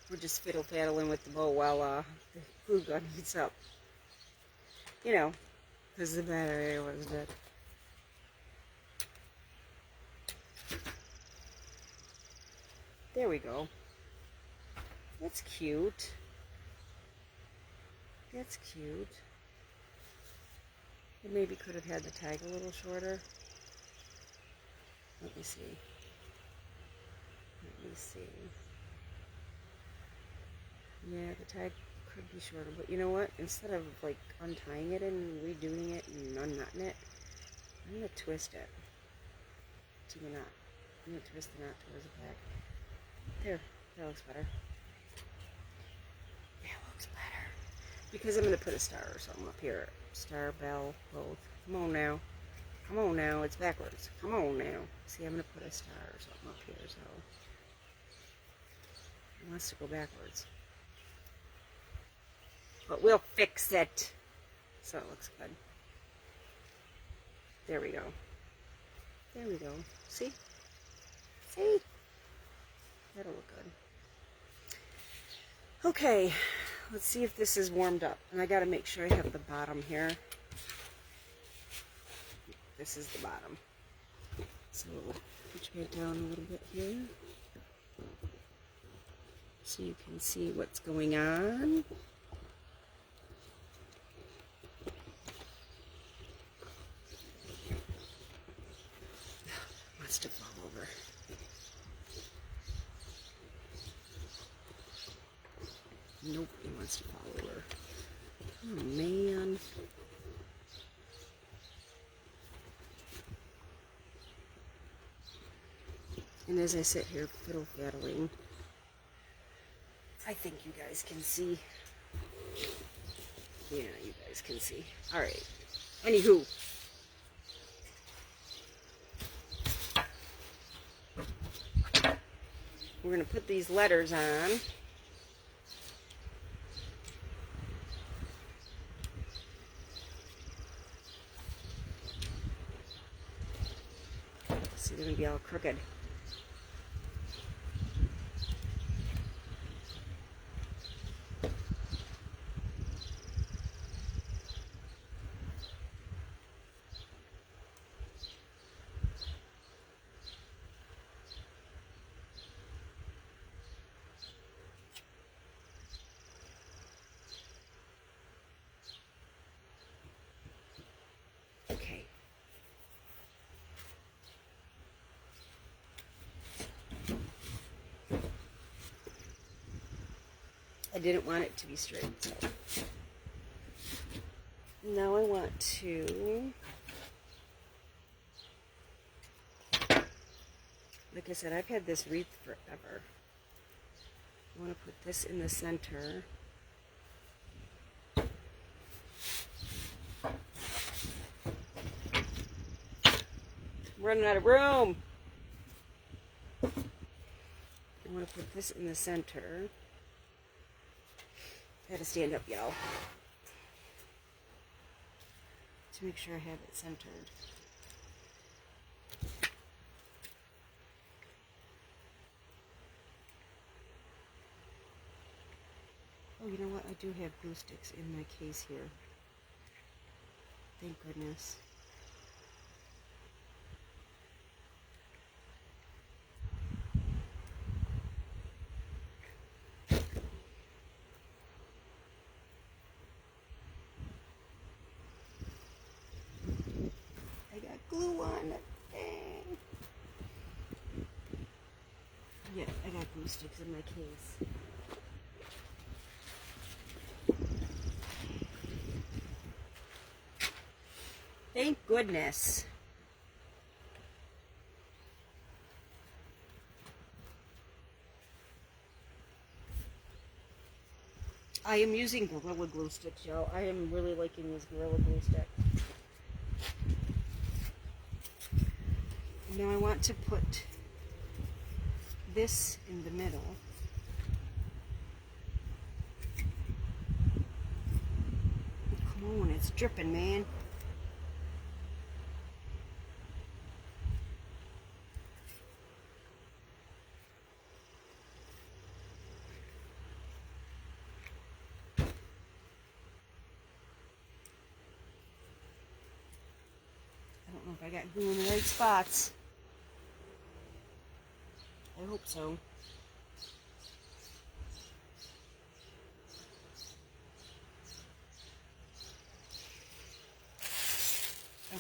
We're just fiddle-faddling with the bow while the glue gun heats up. You know, because the battery was dead. There we go. That's cute. That's cute. It maybe could have had the tag a little shorter. Let me see. Let me see. Yeah, the tag could be shorter, but you know what? Instead of like untying it and redoing it and unknotting it, I'm gonna twist it to the knot. I'm gonna twist the knot towards the back. There, that looks better. That looks better. Because I'm gonna put a star or something up here. Star, bell, both. Come on now. Come on now, it's backwards. Come on now. See, I'm gonna put a star or something up here, so it wants to go backwards. But we'll fix it. So it looks good. There we go. There we go. See? See? That'll look good. Okay, let's see if this is warmed up. And I gotta make sure I have the bottom here. This is the bottom. So we'll push it down a little bit here. So you can see what's going on. Wants to fall over. Nope, he wants to fall over. Oh man. And as I sit here fiddle-faddling, I think you guys can see. Yeah, you guys can see. Alright. Anywho. We're going to put these letters on. See, they're going to be all crooked. Okay. I didn't want it to be straight, so now I want to, like I said, I've had this wreath forever. I want to put this in the center. I'm running out of room. I want to put this in the center. I had to stand up, y'all, to make sure I have it centered. Oh, you know what? I do have glue sticks in my case here. Thank goodness. I got glue on it. Dang. Yeah, I got glue sticks in my case. Thank goodness. I am using Gorilla Glue sticks, y'all. I am really liking these Gorilla Glue sticks. Now I want to put this in the middle. Come on, it's dripping, man. I don't know if I got glue in the right spots. I hope so.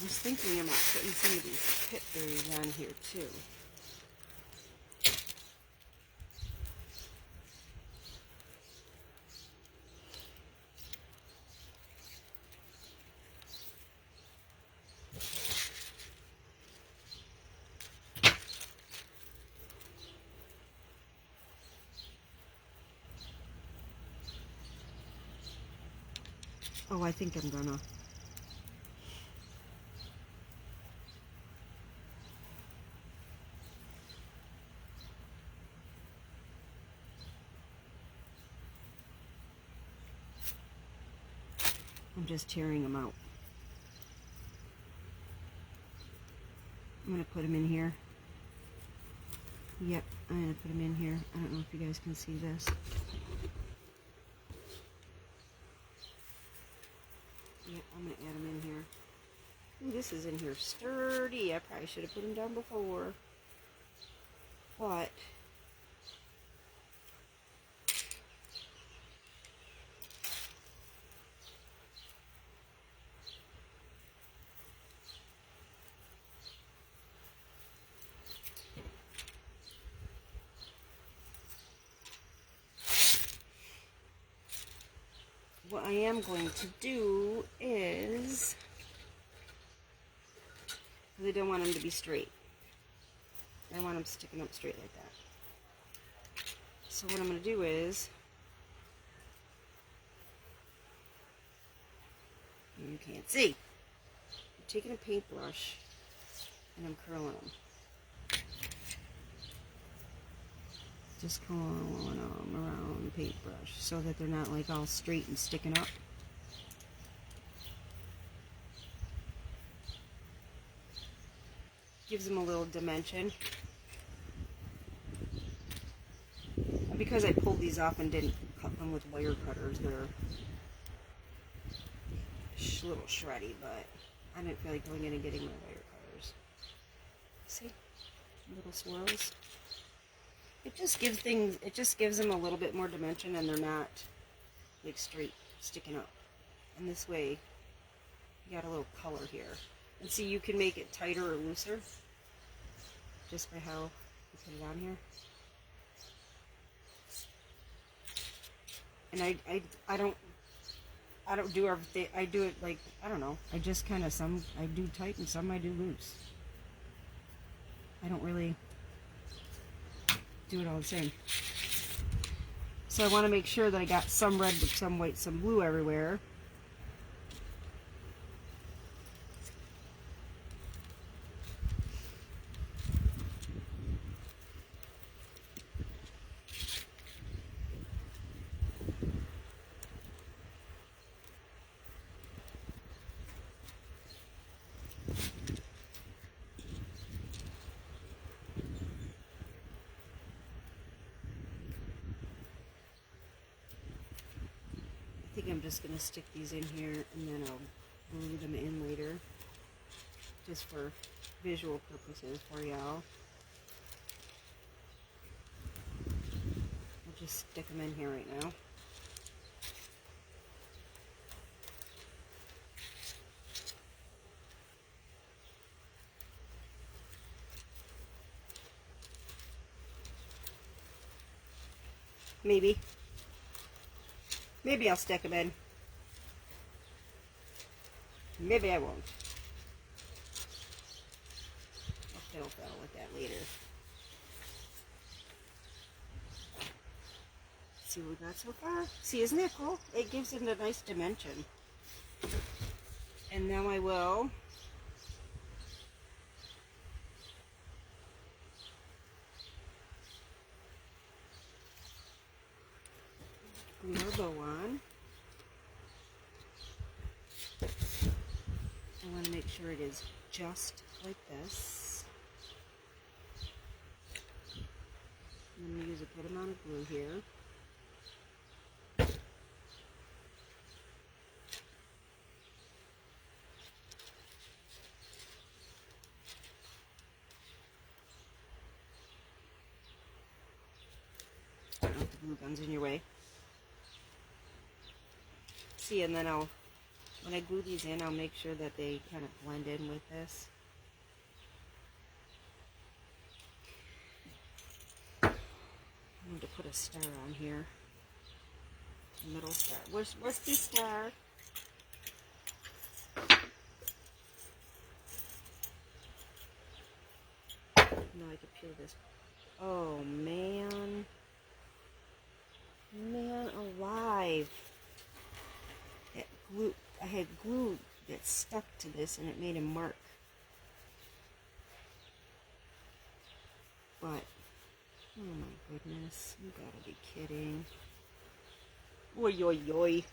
was thinking about putting some of these pit berries on here too. Oh, I think I'm gonna. I'm just tearing them out. I'm gonna put them in here. Yep, I'm gonna put them in here. I don't know if you guys can see this. Yep, I'm gonna add them in here. Ooh, this is in here sturdy. I probably should have put them down before. But what I am going to do is, because I don't want them to be straight. I want them sticking up straight like that. So what I'm going to do is, you can't see, I'm taking a paintbrush and I'm curling them. Just curling them around the paintbrush so that they're not like all straight and sticking up. Gives them a little dimension. And because I pulled these off and didn't cut them with wire cutters, they're a little shreddy, but I didn't feel like going in and getting my wire cutters. See? Little swirls. It just gives things, it just gives them a little bit more dimension and they're not like straight sticking up. And this way, you got a little color here. And see, you can make it tighter or looser just by how you put it on here. And I don't do everything. I do it like, I don't know. I just kind of, some I do tight and some I do loose. I don't really do it all the same. So I want to make sure that I got some red with some white, some blue everywhere. I think I'm just going to stick these in here and then I'll glue them in later, just for visual purposes for y'all. I'll just stick them in here right now. Maybe I'll stick them in. Maybe I won't. I'll fiddle with that later. See what we got so far? See, isn't that cool? It gives it a nice dimension. And now I will glue our bow on. I want to make sure it is just like this. I'm going to use a good amount of glue here. Don't want the glue guns in your way. See, and then I'll When I glue these in, I'll make sure that they kind of blend in with this. I need to put a star on here. A middle star. What's this star? No, I could peel this. Oh, man. Man alive. That glue, I had glue that stuck to this and it made a mark. But, oh my goodness, you gotta be kidding. Oi, oi, oi.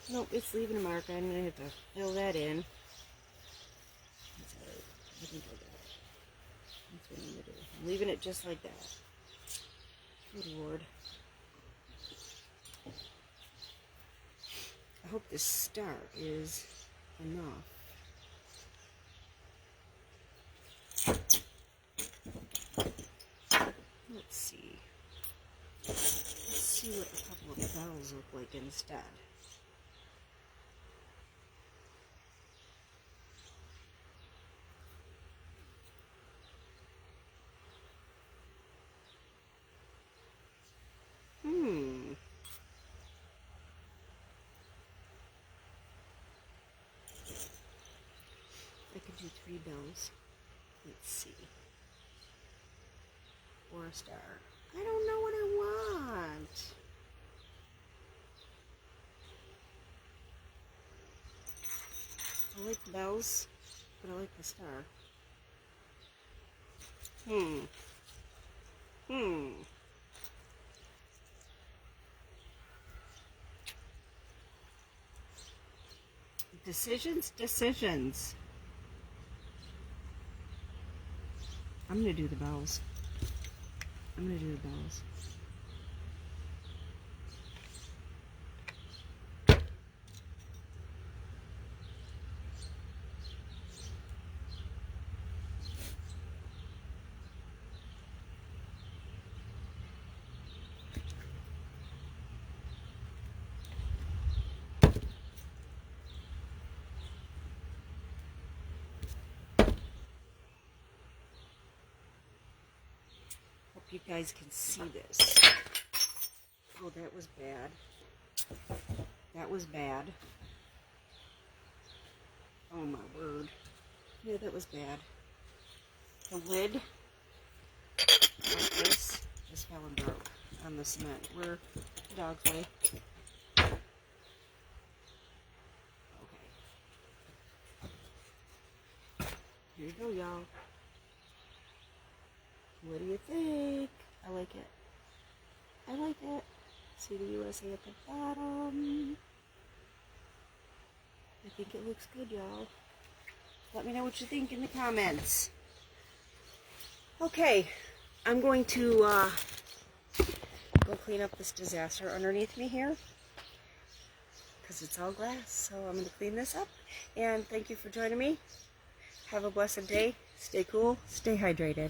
Nope, it's leaving a mark. I'm gonna have to fill that in. That's alright. I can do that. That's what I'm gonna do. I'm leaving it just like that. Good Lord. I hope this star is enough. Let's see. Let's see what a couple of bells look like instead. I could do 3 bells. Let's see. Or a star. I don't know what I want. I like bells, but I like the star. Decisions. I'm gonna do the bells. Hope you guys can see this. Oh, that was bad. That was bad. Oh my word. Yeah, that was bad. The lid, like this, just fell and broke on the cement. Where the dog's way. Okay. Here you go, y'all. What do you think? I like it. I like it. See the USA at the bottom. I think it looks good, y'all. Let me know what you think in the comments. Okay, I'm going to go clean up this disaster underneath me here, because it's all glass. So I'm going to clean this up. And thank you for joining me. Have a blessed day. Stay cool. Stay hydrated.